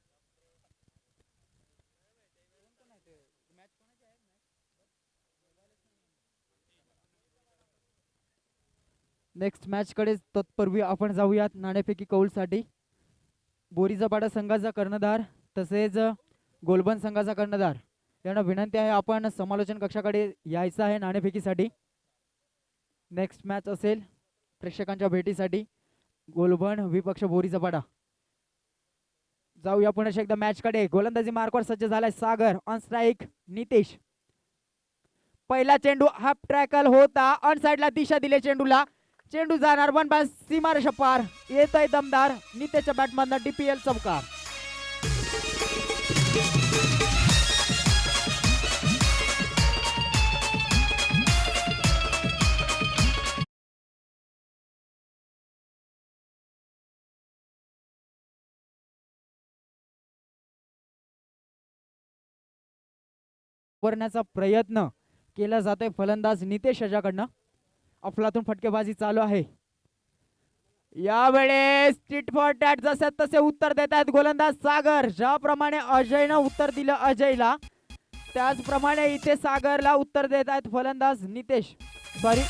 नेक्स्ट मॅच कडे तत्पूर्वी आपण जाऊयात नाणेफेकी कौलसाठी. बोरीजापाडा संघाचा कर्णधार तसेच गोलबन संघाचा कर्णधार यांना विनंती आहे आपण समालोचन कक्षाकडे यायचं आहे नाणेफेकीसाठी. नेक्स्ट मॅच असेल प्रेक्षकांच्या भेटीसाठी गोलबन विपक्ष बोरीजापाडा. जाऊया पुन्हा एकदा मॅच कडे. गोलंदाजी मार्कवर सज्ज झालाय सागर. On strike Nitesh. पहिला चेंडू हाफ ट्रॅकल होता. ऑन साइडला दिशा दिले चेंडूला. चेंडू जाणार वन बाय सीमारेषा पार. येतोय दमदार नितेशच्या बॅटमधनं डीपीएल चौकार. करण्याचा प्रयत्न केला जातोय फलंदाज नितेश याच्याकडनं. अफलातून फटकेबाजी चालू आहे. यावेळेस टिट फॉर टॅट जसे तसे उत्तर देत आहेत गोलंदाज सागर. ज्याप्रमाणे अजयनं उत्तर दिलं अजयला त्याचप्रमाणे इथे सागरला उत्तर देत आहेत फलंदाज नितेश. सॉरी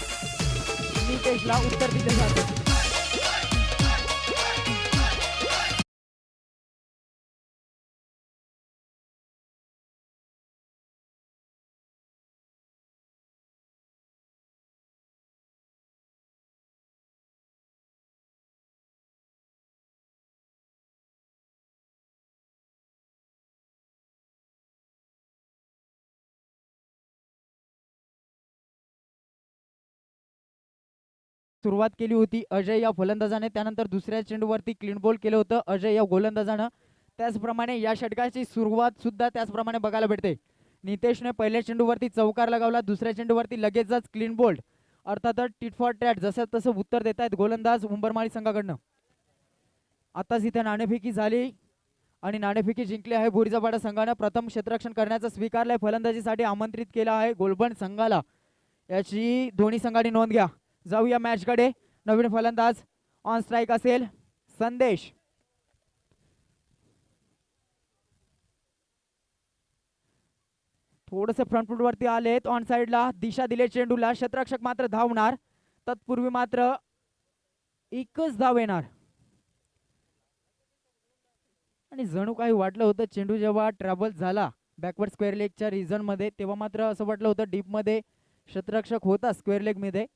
नितेशला उत्तर दिले जाते. सुरुवात केली होती अजय या फलंदाजाने, त्यानंतर दुसऱ्या चेंडूवरती क्लीन बॉल केलं होतं अजय या गोलंदाजानं. त्याचप्रमाणे या षटकाची सुरुवात सुद्धा त्याचप्रमाणे बघायला भेटते. नितेशने पहिल्या चेंडूवरती चौकार लगावला, दुसऱ्या चेंडूवरती लगेचच क्लीन बोल्ड, अर्थातच टिट फॉर टॅट जसं तसं उत्तर देत आहेत गोलंदाज उंबरमाळी संघाकडनं. आताच इथे नाणेफेकी झाली आणि नाणेफेकी जिंकली आहे बोरीजापाडा संघानं. प्रथम क्षेत्ररक्षण करण्याचं स्वीकारलंय, फलंदाजीसाठी आमंत्रित केलं आहे गोलबंड संघाला. याची दोन्ही संघांनी नोंद घ्या. जाऊया मॅचकडे. नवीन फलंदाज ऑन स्ट्राईक असेल संदेश. थोडसे फ्रंट फूट वरती आलेत, ऑन साइडला दिशा दिले चेंडूला, क्षेत्ररक्षक मात्र धावणार. तत्पूर्वी मात्र एकच धाव येणार आणि जणू काही वाटलं होतं चेंडू जेव्हा ट्रॅव्हल झाला बॅकवर्ड स्क्वेअर लेगच्या रिजन मध्ये, तेव्हा मात्र असं वाटलं होतं डीप मध्ये क्षेत्ररक्षक होता स्क्वेअर लेग मध्ये,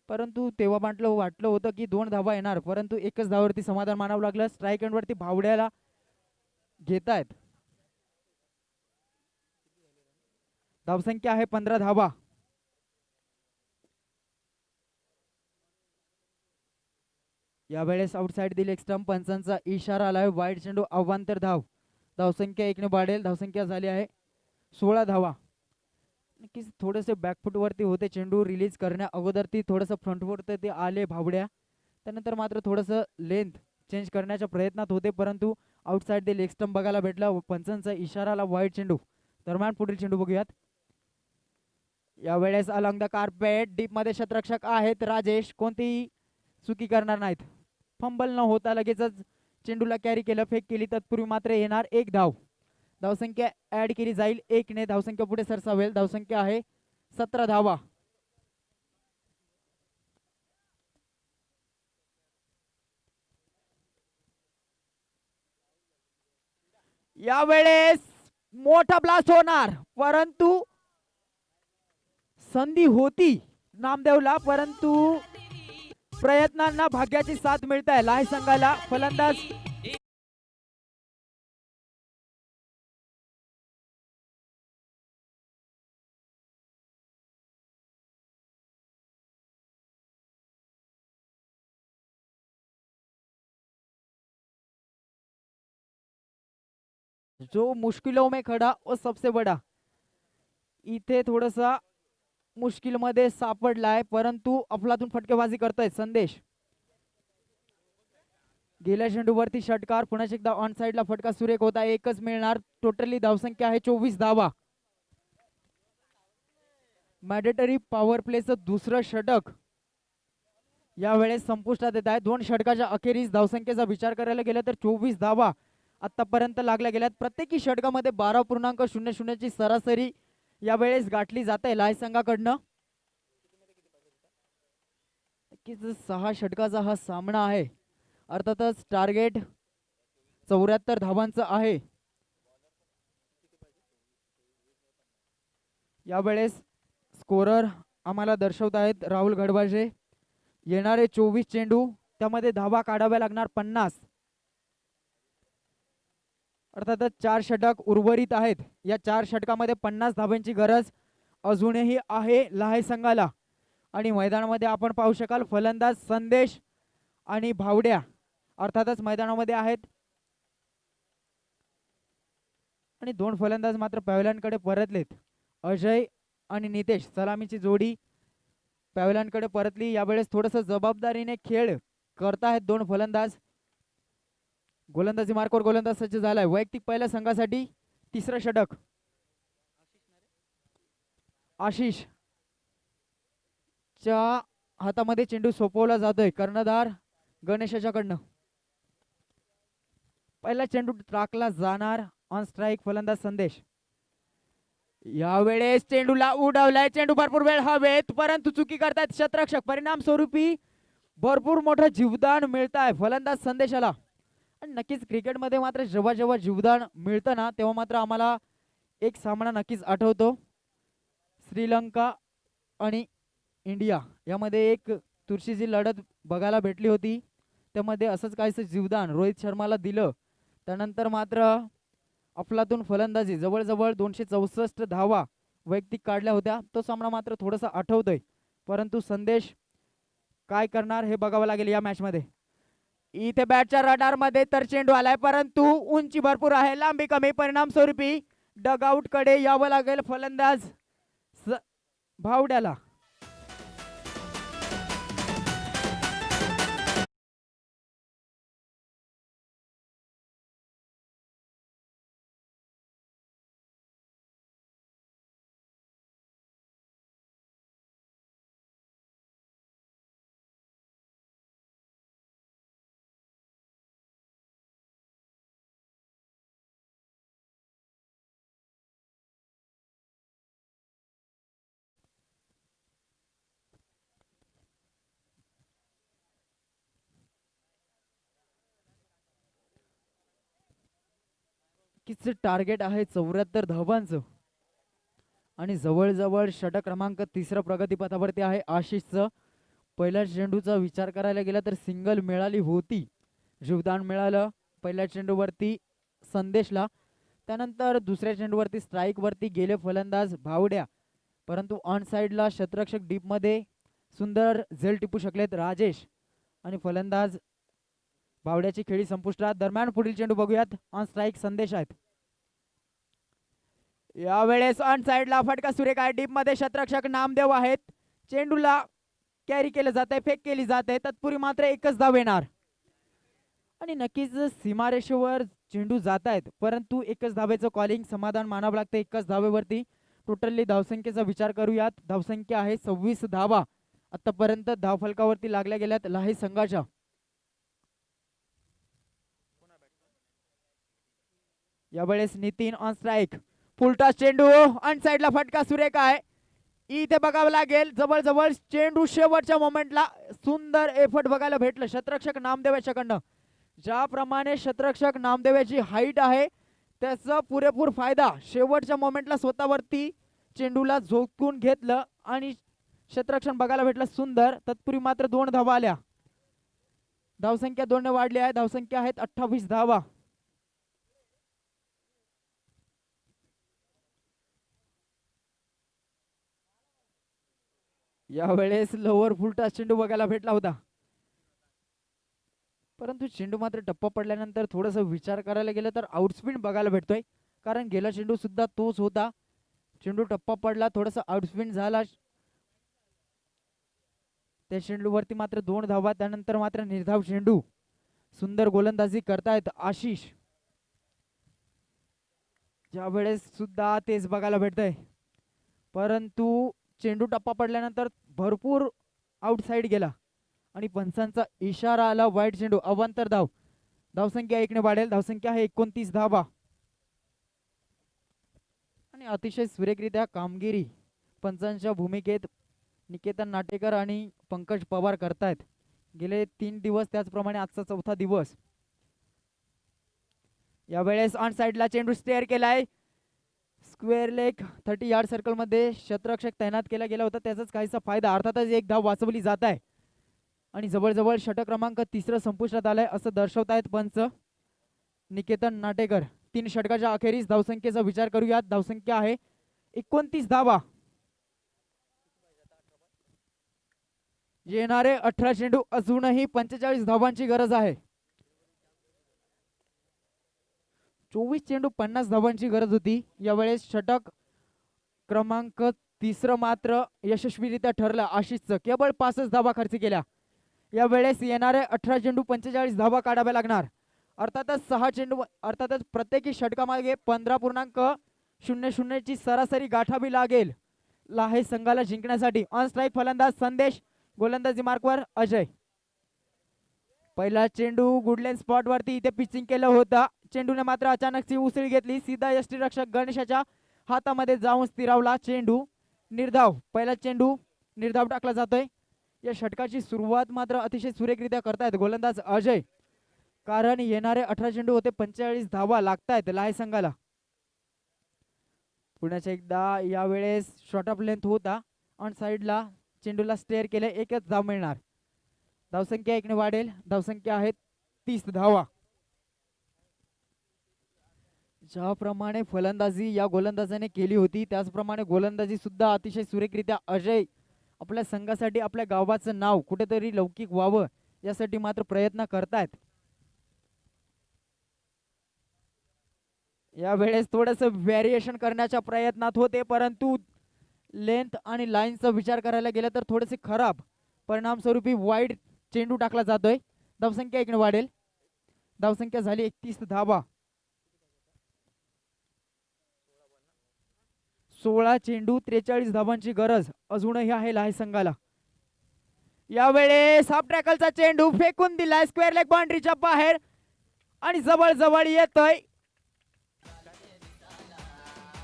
परंतु तेव्हा वाटलं होतं की 2 धावा येणार, परंतु एकच धावावरती समाधान मानावं लागलं. स्ट्राईक एंड वरती भावड्याला घेतायत. धावसंख्या आहे 15 धावा. यावेळेस आउटसाइड दिले स्टंप, पंचांचा इशारा आलाय, वाईड चेंडू अवांतर धाव. धावसंख्या 1 ने वाढेल. धावसंख्या झाली आहे 16 धावा. नक्कीच थोडेसे बॅकफूट वरती होते, चेंडू रिलीज करण्या अगोदर ती थोडंसं फ्रंटफूट ते आले भावड्या, त्यानंतर मात्र थोडंसं लेंथ चेंज करण्याच्या प्रयत्नात होते, परंतु आउटसाइड दे लेग स्टंप बघायला भेटला. पंचांचा इशाराला वाईड चेंडू. दरम्यान पुढील चेंडू बघूयात. यावेळेस अलॉंग द कार्पेट डीप मध्ये क्षेत्ररक्षक आहेत राजेश, कोणतीही चुकी करणार नाहीत. फंबल न होता लगेचच चेंडूला कॅरी केलं, फेक केली, तत्पूर्वी मात्र येणार 1 धाव. धावसंख्या ऍड केली जाईल 1 ने. धावसंख्या पुढे सरसावेल. धावसंख्या आहे 17 धावा. यावेळेस मोठा ब्लास्ट होणार, परंतु संधी होती नामदेवला, परंतु प्रयत्नांना भाग्याची साथ मिळते आहे लाही संघाला. फलंदाज जो मुश्किलों में खड़ा वो सबसे बड़ा, इथे थोडासा मुश्किल मध्ये सापडलाय, परंतु अफलातून फटकेबाजी करतोय संदेश. गेल्या चेंडूवरती षटकार, पुन्हा एकदा ऑन साइडला फटका सुरेख होता, एकच मिळणार. टोटली धावसंख्या आहे 24 धावा. मॅडेटरी पॉवर प्लेचं दुसरं षटक यावेळेस संपुष्टात येत आहे. 2 षटकाच्या अखेरीस धावसंख्येचा विचार करायला गेला तर 24 धावा आतापर्यंत लागल्या गेल्यात. प्रत्येकी षटकामध्ये 12.00 ची सरासरी यावेळेस गाठली जाते लाही संघाकडनं. 6 षटकाचा हा सामना आहे. अर्थातच टार्गेट 74 धावांचं आहे. यावेळेस स्कोरर आम्हाला दर्शवत आहेत राहुल गडबाजे. येणारे 24 चेंडू, त्यामध्ये धावा काढाव्या लागणार 50. अर्थातच 4 षटक उर्वरित आहेत. या 4 षटकामध्ये 50 धावांची गरज अजूनही आहे लाही संघाला. आणि मैदानामध्ये आपण पाहू शकाल फलंदाज संदेश आणि भावड्या अर्थातच मैदानामध्ये आहेत. आणि 2 फलंदाज मात्र पॅव्हलियनकडे परतलेत. अजय आणि नितेश, सलामीची जोडी पॅव्हलियनकडे परतली. यावेळेस थोडस जबाबदारीने खेळ करतायत 2 फलंदाज. गोलंदाजी मार्कवर गोलंदाज सज्ज झालाय. वैयक्तिक पहिल्या संघासाठी 3रं षटक. आशिष च्या हातामध्ये चेंडू सोपवला जातोय कर्णधार गणेशाच्याकडनं. पहिला चेंडू टाकला जाणार. ऑन स्ट्राईक फलंदाज संदेश. यावेळेस चेंडूला उडवलाय, चेंडू भरपूर वेळ हवेत, परंतु चुकी करतात क्षेत्ररक्षक. परिणाम स्वरूपी भरपूर मोठं जीवदान मिळत आहे फलंदाज संदेशाला. आणि नक्कीच क्रिकेटमध्ये मात्र जेव्हा जेव्हा जीवदान मिळतं ना, तेव्हा मात्र आम्हाला एक सामना नक्कीच आठवतो. श्रीलंका आणि इंडिया यामध्ये एक तुळशीची लढत बघायला भेटली होती. त्यामध्ये असंच काहीसं जीवदान रोहित शर्माला दिलं. त्यानंतर मात्र अफलातून फलंदाजी, जवळजवळ 264 धावा वैयक्तिक काढल्या होत्या. तो सामना मात्र थोडासा आठवतोय, परंतु संदेश काय करणार हे बघावं लागेल या मॅच मध्ये. इथे बॅटच्या रडार मध्ये तर चेंडू आलाय, परंतु उंची भरपूर आहे, लांबी कमी. परिणाम स्वरूपी डगआउट कडे यावं लागेल फलंदाज भावड्याला. टार्गेट आहे 74 धावांचं आणि जवळजवळ षटक क्रमांक 3 प्रगतीपथावरती आहे आशिषचं. पहिल्या चेंडूचा विचार करायला गेला तर सिंगल मिळाली होती, जीवदान मिळालं पहिल्या चेंडूवरती संदेशला. त्यानंतर दुसऱ्या चेंडूवरती स्ट्राईक वरती गेले फलंदाज भावड्या, परंतु ऑन साइडला शतरक्षक डीप मध्ये सुंदर झेल टिपू शकलेत राजेश आणि फलंदाज भावड्याची खेळी संपुष्टात. दरम्यान पुढील चेंडू बघूयात. ऑन स्ट्राईक संदेश आहेत. यावेळेस ऑन साइडला फटका सुरेख आहे, डीप मध्ये शतरक्षक नामदेव आहेत. चेंडूला कॅरी केलं जात आहे, फेक केली जाते, तत्पूर्वी मात्र एकच धाव येणार आणि नक्कीच सीमारेषेवर चेंडू जात आहेत, परंतु एकच धावेचं कॉलिंग समाधान मानावं लागतं एकच धावेवरती. टोटली धावसंख्येचा विचार करूयात. धावसंख्या आहे 26 धावा आतापर्यंत धावफलकावरती लागल्या गेल्यात लाही संघाच्या. यावेळेस नितीन ऑन स्ट्राईक, फुलटॉस चेंडू ऑन साइडला फटका सुरेख आहे. इथे बघावं लागेल जवळजवळ चेंडू शेवटच्या मोमेंटला सुंदर एफर्ट बघायला भेटलं शतरक्षक नामदेव याच्याकडनं. ज्याप्रमाणे शतरक्षक नामदेवाची हाईट आहे त्याचा पुरेपूर फायदा शेवटच्या मोमेंटला स्वतःवरती चेंडूला झोकून घेतलं आणि शतरक्षण बघायला भेटलं सुंदर. तत्पूर्वी मात्र 2 धावा आल्या. धावसंख्या 2 ने वाढली आहे. धावसंख्या आहेत 28 धावा. यावेळेस लोअर फुलटॉस चेंडू बघायला भेटला होता, परंतु चेंडू मात्र टप्पा पडल्यानंतर थोडस विचार करायला गेलं तर आउटस्पिन बघायला भेटतोय, कारण गेला चेंडू सुद्धा तोच होता. चेंडू टप्पा पडला, थोडस आउटस्पिन झाला, त्या चेंडूवरती मात्र 2 धावा. त्यानंतर मात्र निर्धाव चेंडू. सुंदर गोलंदाजी करतायत आशिष. ज्यावेळेस सुद्धा तेच बघायला भेटतंय, परंतु चेंडू टप्पा पडल्यानंतर भरपूर आउटसाइड गेला आणि पंचांचा इशारा आला. वाईट चेंडू, अवांतर धाव. धावसंख्या 1 ने वाढेल. धावसंख्या आहे 29 धावा आणि अतिशय सुरेखरित्या कामगिरी पंचांच्या भूमिकेत निकेतन नाटेकर आणि पंकज पवार करतायत. गेले 3 दिवस, त्याचप्रमाणे आजचा 4था दिवस. यावेळेस ऑन साइडला चेंडू स्टेअर केलाय, स्क्वेअर लेग 30 यार्ड सर्कल मध्ये शतरक्षक तैनात केला गेला होता, त्याचाच काहीसा फायदा. अर्थातच 1 धाव वाचवली जात आहे आणि जवळजवळ षटक क्रमांक 3 संपुष्टात आलाय असं दर्शवतायत पंच निकेतन नाटेकर. 3 षटकाच्या अखेरीस धावसंख्येचा विचार करूयात. धावसंख्या आहे 29 धावा. येणारे 18 चेंडू अजूनही 45 धावांची गरज आहे. 24 चेंडू 50 धावांची गरज होती. यावेळेस षटक क्रमांक 3 मात्र यशस्वीरित्या ठरलं आशिषचं. केवळ 5 धावा खर्च केल्या. यावेळेस येणारे 18 चेंडू 45 धावा काढाव्या लागणार. अर्थातच 6 चेंडू, अर्थातच प्रत्येकी षटकामागे 15.00 ची सरासरी गाठावी लागेल लाहे संघाला जिंकण्यासाठी. ऑन स्ट्राईक फलंदाज संदेश, गोलंदाजी मार्कवर अजय. पहिला चेंडू गुडलेन स्पॉट वरती इथे पिचिंग केलं होतं. चेंडूने मात्र अचानकची उसळी घेतली, सीधा यष्टीरक्षक गणेशाच्या हातामध्ये जाऊन स्थिरावला. चेंडू निर्धाव. पहिला चेंडू निर्धाव टाकला जातोय. या षटकाची सुरुवात मात्र अतिशय सुरेखरित्या करतायत गोलंदाज अजय, कारण येणारे 18 चेंडू होते 45 धावा लागतायत लाहे संघाला. पुण्याच्या एकदा यावेळेस शॉर्ट ऑफ लेंथ होता. ऑन साइडला चेंडूला स्टेअर केले, 1च धाव मिळणार. धावसंख्या 1 ने वाढेल. धावसंख्या आहे 30 धावा. ज्याप्रमाणे फलंदाजी या गोलंदाजाने केली होती त्याचप्रमाणे गोलंदाजी सुद्धा अतिशय सुरेखरित्या अजय आपल्या संघासाठी आपल्या गावाचं नाव कुठेतरी लौकिक व्हावं यासाठी मात्र प्रयत्न करतायत. यावेळेस थोडंसं व्हेरिएशन करण्याच्या प्रयत्नात होते, परंतु लेंथ आणि लाईनचा विचार करायला गेलं तर थोडेसे खराब, परिणामस्वरूपी वाईड चेंडू टाकला जातोय. धावसंख्या इकडे वाढेल. धावसंख्या झाली 31 धावा. 16 चेंडू 43 धावांची गरज अजूनही आहे लहाई संघाला. यावेळेस हाफ ट्रॅकलचा चेंडू फेकून दिलाय स्क्वेअर लेग बाउंड्रीच्या बाहेर आणि जवळ जवळ येतोय.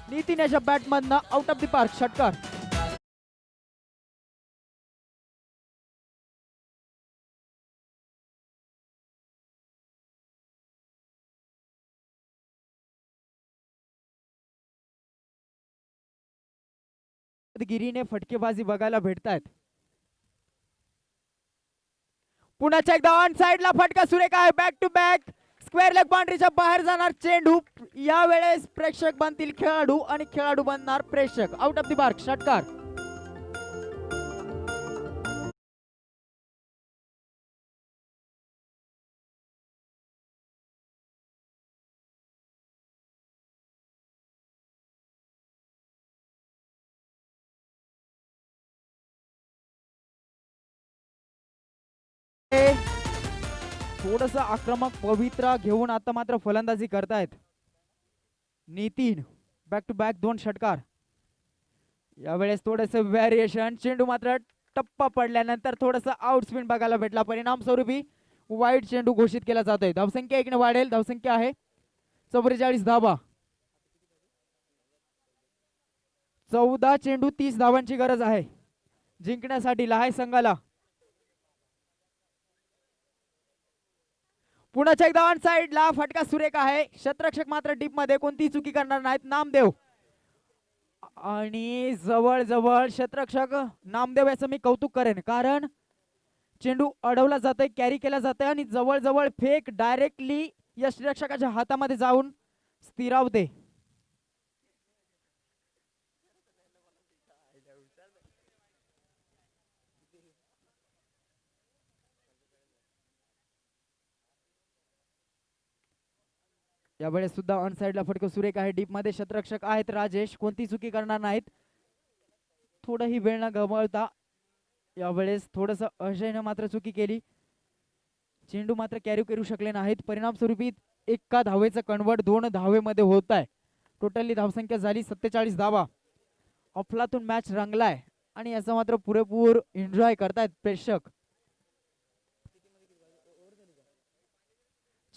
नितीन याच्या बॅटमधनं आउट ऑफ द पार्क षटकार. गिरीने फटकेबाजी बघायला भेटतायत. पुन्हा एकदा ऑन साइडला फटका सुरेख आहे. Back to back square leg बाउंड्रीच्या बाहेर जाणार चेंडू. यावेळेस प्रेक्षक बनतील खेळाडू आणि खेळाडू बनणार प्रेक्षक. आउट ऑफ द पार्क षटकार. थोडस आक्रमक पवित्रा घेऊन आता मात्र फलंदाजी करतायत नितीन. बॅक टू बॅक 2 षटकार. यावेळेस थोडस व्हेरिएशन. चेंडू मात्र टप्पा पडल्यानंतर थोडस आउट स्पिन बघायला भेटला. परिणाम स्वरूपी वाईट चेंडू घोषित केला जातोय. धावसंख्या इकडे वाढेल. धावसंख्या आहे 44 धावा. 14 चेंडू 30 धावांची गरज आहे जिंकण्यासाठी लहाई संघाला. पुन्हा एकदा ऑन साइडला फटका सुरेख आहे. क्षेत्ररक्षक मात्र डीप मध्ये कोणतीही चुकी करणार नाहीत. नामदेव आणि जवळ जवळ क्षेत्ररक्षक नामदेव याचं मी कौतुक करेन, कारण चेंडू अडवला जातोय, कॅरी केला जातोय आणि जवळ जवळ फेक डायरेक्टली या क्षेत्ररक्षकाच्या हातामध्ये जाऊन स्थिरावते. यावेळेस सुद्धा ऑन साइडला फटका सुरेख आहे. डीप मध्ये क्षेत्ररक्षक आहेत राजेश, कोणती चुकी करणार नाहीत. थोडंही वेळ न गमावता यावेळेस थोडस अजयने मात्र चुकी केली. चेंडू मात्र कॅरी करू शकले नाहीत. परिणाम स्वरूपी एका धावेचं कन्वर्ट 2 धावेमध्ये होत आहे. टोटली धावसंख्या झाली 47 धावा. अफलातून मॅच रंगलाय आणि याचा मात्र पुरेपूर एन्जॉय करतायत प्रेक्षक.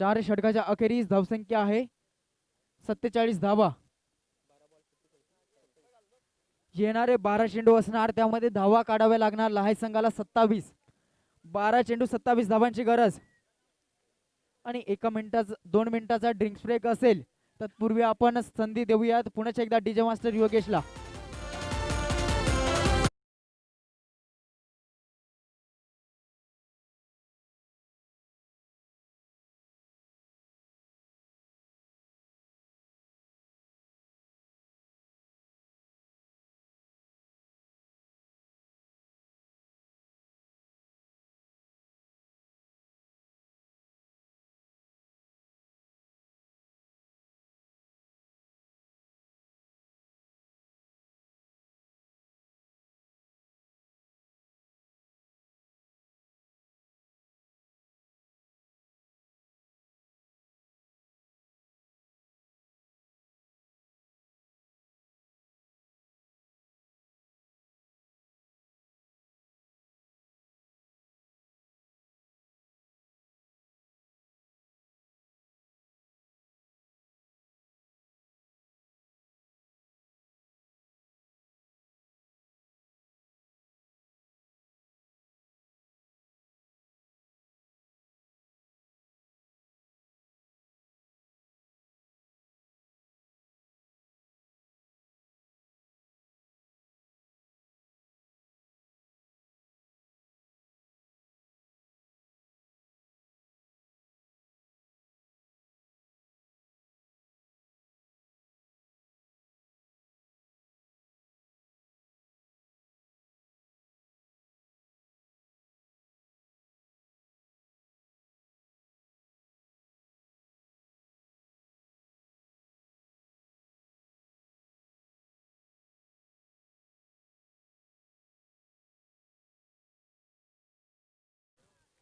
4 षटकाच्या अखेरीस धावसंख्या आहे 47 धावा. येणारे 12 चेंडू असणार, त्यामध्ये धावा काढाव्या लागणार लहाई संघाला 27. 12 चेंडू 27 धावांची गरज आणि 2 मिनिटाचा ड्रिंक्स ब्रेक असेल. तत्पूर्वी आपण संधी देऊयात पुन्हा एकदा डीजे मास्टर योगेशला.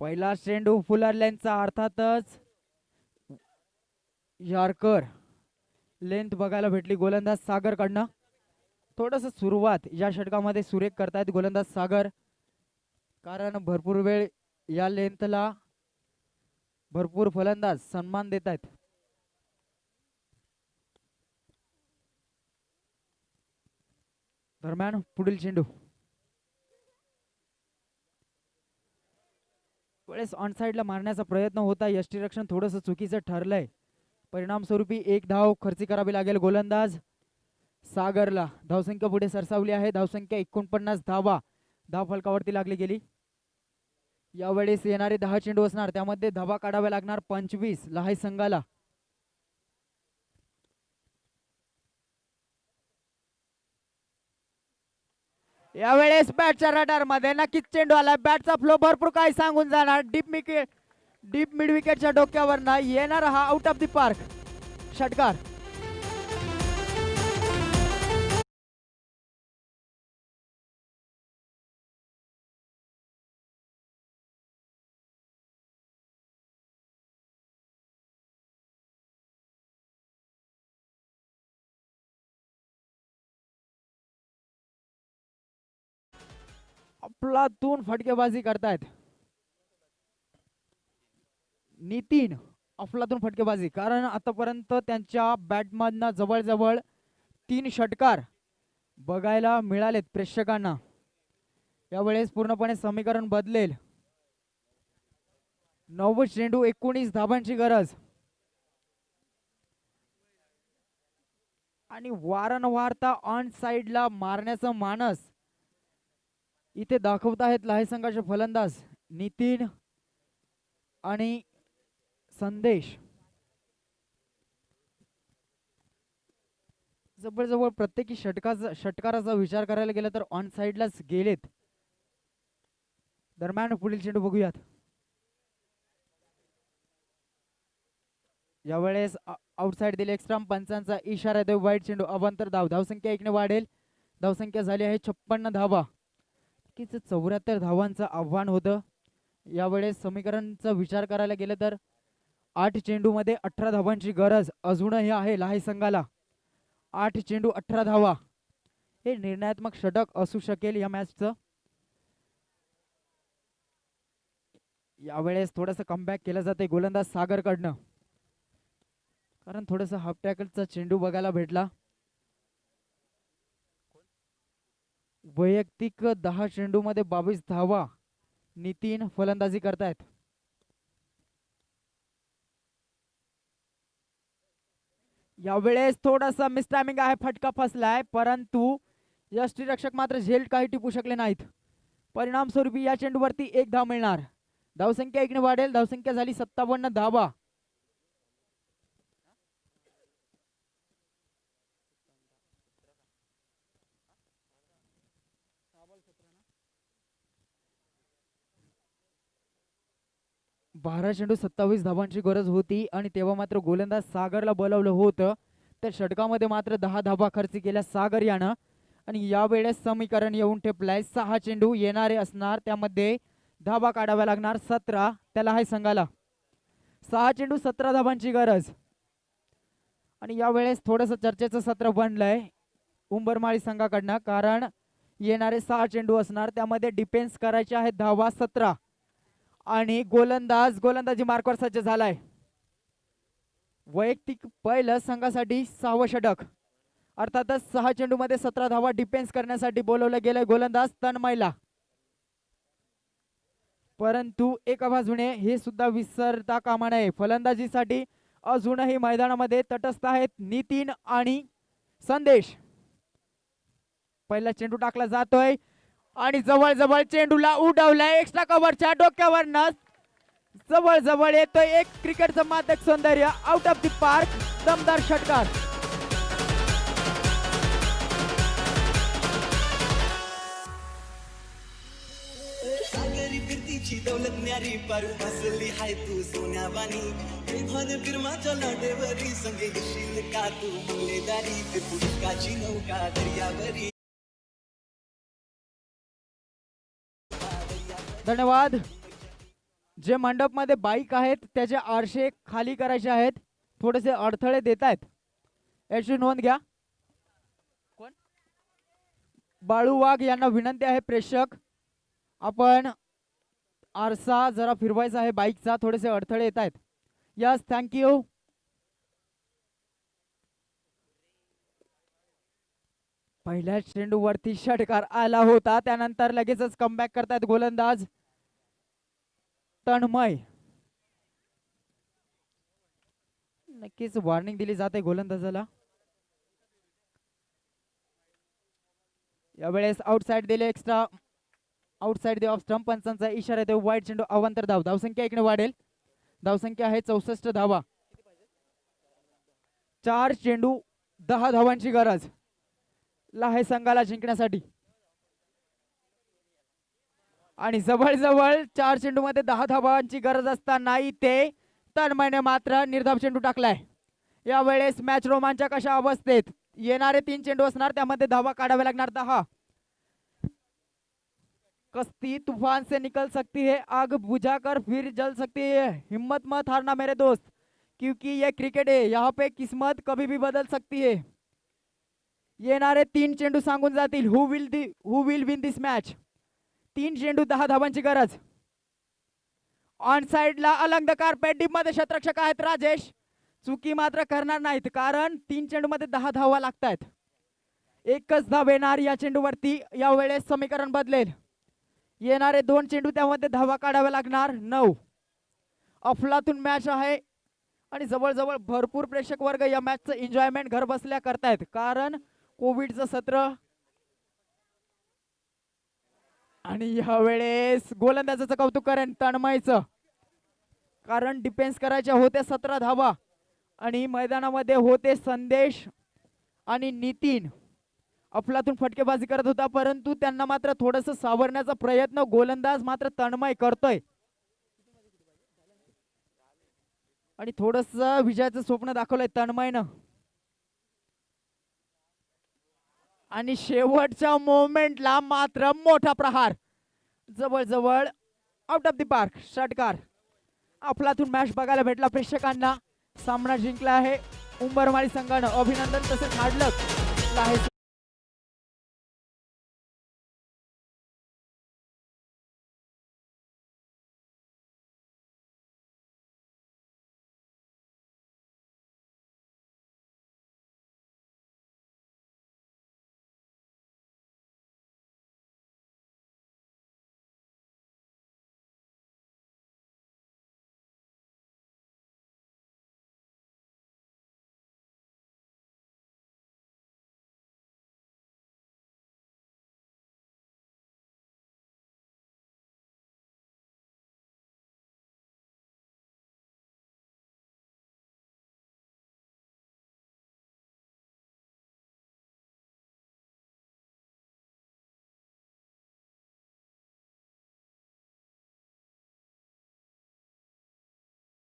पहिला चेंडू फुलर लेनचा, अर्थातच यॉर्कर लेंथ बघायला भेटली गोलंदाज सागर कडनं. थोडस सुरुवात या षटकामध्ये सुरेख करतायत गोलंदाज सागर, कारण भरपूर वेळ या लेंथला भरपूर फलंदाज सन्मान देत आहेत. दरम्यान पुढील चेंडू वेळेस ऑन साइडला मारण्याचा प्रयत्न होता, यष्टीरक्षण थोडस चुकीचं ठरलंय. परिणाम स्वरूपी एक धाव खर्ची करावी लागेल गोलंदाज सागरला. धावसंख्या पुढे सरसावली आहे, धावसंख्या 49 धावा धाव फलकावरती लागली गेली. यावेळेस येणारे 10 चेंडू असणार, त्यामध्ये धावा काढाव्या लागणार 25 लहाई संघाला. यावेळेस बॅटच्या रडार मध्ये नक्कीच चेंडू आला, बॅटचा फ्लो भरपूर काही सांगून जाणार. डीप मिड विकेटच्या डोक्यावर येणार हा आउट ऑफ द पार्क षटकार. अफलातून फटकेबाजी करतायत नितीन, अफलातून फटकेबाजी, कारण आतापर्यंत त्यांच्या बॅटमधनं जवळजवळ 3 षटकार बघायला मिळालेत प्रेक्षकांना. यावेळेस पूर्णपणे समीकरण बदलेल. 9 चेंडू 19 धाबांची गरज, आणि वारंवारता ऑन साइडला मारण्याचं मानस इथे दाखवत आहेत लहाई संघाचे फलंदाज नितीन आणि संदेश. जवळजवळ प्रत्येकी षटकाराचा विचार करायला गेला तर ऑन साइडलाच गेलेत. दरम्यान पुढील चेंडू बघूयात. यावेळेस आउटसाइड दिले एक्स्ट्रा, पंचांचा इशारा देऊ. वाईट चेंडू, अवांतर धाव, धावसंख्या 1 ने वाढेल. धावसंख्या झाली आहे 56 धावा. 74 धावांचं आव्हान होतं. यावेळेस समीकरणचा विचार करायला गेलं तर 8 चेंडू मध्ये 18 धावांची गरज अजूनही आहे लहाई संघाला. 8 चेंडू 18 धावा, हे निर्णयात्मक षटक असू शकेल या मॅचचं. यावेळेस थोडंसं कमबॅक केलं जाते गोलंदाज सागर कडनं, कारण थोडंसं हाफ टॅकलचा चेंडू बघायला भेटला. वैयक्तिक 10 चेंडू मध्ये 22 धावा नितीन फलंदाजी करतायत. यावेळेस थोडासा मिसटायमिंग आहे, फटका फसलाय, परंतु यष्टीरक्षक मात्र झेल काही टिपू शकले नाहीत. परिणाम स्वरूपी या चेंडूवरती 1 धाव मिळणार. धावसंख्या 1 ने वाढेल. धावसंख्या झाली 57 धावा. बारा चेंडू 27 धावांची गरज होती, आणि तेव्हा मात्र गोलंदाज सागरला बोलावलं होतं. त्या षटकामध्ये मात्र 10 धावा खर्च केल्या सागर यानं, आणि यावेळेस समीकरण येऊन ठेपलाय. 6 चेंडू येणारे असणार, त्यामध्ये धावा काढाव्या लागणार 17 त्याला आहे संघाला. 6 चेंडू 17 धावांची गरज, आणि यावेळेस थोडंसं चर्चेचं सत्र बनलंय उंबरमाळी संघाकडनं, कारण येणारे 6 चेंडू असणार, त्यामध्ये डिफेन्स करायचे आहेत धावा 17, आणि गोलंदाजी मार्कवर सज्ज झालाय. वैयक्तिक पहिलं संघासाठी 6वं षटक, अर्थातच 6 चेंडू मध्ये 17 धावा डिफेन्स करण्यासाठी बोलवलं गेलंय गोलंदाज तन्मयला. परंतु एका बाजूने हे सुद्धा विसरता कामा नये, फलंदाजीसाठी अजूनही मैदानामध्ये तटस्थ आहेत नितीन आणि संदेश. पहिला चेंडू टाकला जातोय, आणि जवळ चेंडूला उडवलाय एक्स्ट्रा कव्हरच्या डोक्यावरनं. जवळ येतोय एक क्रिकेटचं मादक सौंदर्य, आउट ऑफ द पार्क, दमदार षटकार. सागरी फिरतीची दौलत न्यारी पारू बसली हाय तू सोन्यावानी. भान फिरमाच्या लाटेवरी संगे घेशील का तू मंगलेदारी. ते पुष्काची नौका दर्यावरी. धन्यवाद. जे मंडपमध्ये बाईक आहेत त्याचे आरशे खाली करायचे आहेत. थोडेसे अडथळे देत आहेत, याची नोंद घ्या. कोण? बाळू वाघ यांना विनंती आहे, प्रेक्षक आपण आरसा जरा फिरवायचा आहे बाईकचा, थोडेसे अडथळे येत आहेत. Yes, thank you. पहिल्या चेंडूवरती षटकार आला होता, त्यानंतर लगेचच कमबॅक करतायत गोलंदाज तन्मय. नक्कीच वॉर्निंग दिली जाते गोलंदाजाला. यावेळेस आउटसाइड दिले, extra outside the off stump. पंचांचा इशारा देऊ, वाईट चेंडू, अवांतर धाव. धावसंख्या इकडे वाढेल, धावसंख्या आहे 64 धावा. 4 चेंडू 10 धावांची गरज आहे संघाला जिंकण्यासाठी. आणि जवळजवळ 4 चेंडू मध्ये 10 धावांची गरज असतानाही ते तन्मयने मात्र निर्धाव चेंडू टाकलाय. यावेळेस मॅच रोमांचक अशा अवस्थेत येणारे 3 चेंडू असणार, त्यामध्ये धावा काढाव्या लागणार 10. कश्ती तूफान से निकल सकती है, आग बुझाकर फिर जल सकती है. हिम्मत मत हारना मेरे दोस्त, क्योंकि ये क्रिकेट है, यहाँ पे किस्मत कभी भी बदल सकती है. येणारे 3 चेंडू सांगून जातील हु विल विन दिस मॅच. 3 चेंडू 10 धावांची गरज. ऑन साइडला अलंग द कार्पेट, डीप मध्ये क्षेत्ररक्षक आहेत राजेश. चुकी मात्र करणार नाहीत, कारण 3 चेंडू मध्ये 10 धावा लागतायत. एकच धाव येणार या चेंडूवरती. यावेळेस समीकरण बदलेल. येणारे 2 चेंडू त्यामध्ये धावा काढाव्या लागणार 9. अफलातून मॅच आहे आणि जवळजवळ भरपूर प्रेक्षक वर्ग या मॅचचं एन्जॉयमेंट घर बसल्या करतायत, कारण कोविडचं सत्र. आणि यावेळेस गोलंदाजाचं कौतुक करेन तन्मयचं, कारण डिफेन्स करायच्या होते 17 धावा आणि मैदानामध्ये होते संदेश आणि नितीन. अफलातून फटकेबाजी करत होता, परंतु त्यांना मात्र थोडंसं सावरण्याचा प्रयत्न गोलंदाज मात्र तन्मय करतोय. आणि थोडंसं विजयाचं स्वप्न दाखवलंय तन्मयनं. आणि शेवटच्या मोमेंटला मात्र मोठा प्रहार, जवळजवळ आउट ऑफ द पार्क षटकार. अफलातून मॅच बघायला भेटला प्रेक्षकांना. सामना जिंकला आहे उंबरमाळी संघानं. अभिनंदन तसेच हार्ड लक आहे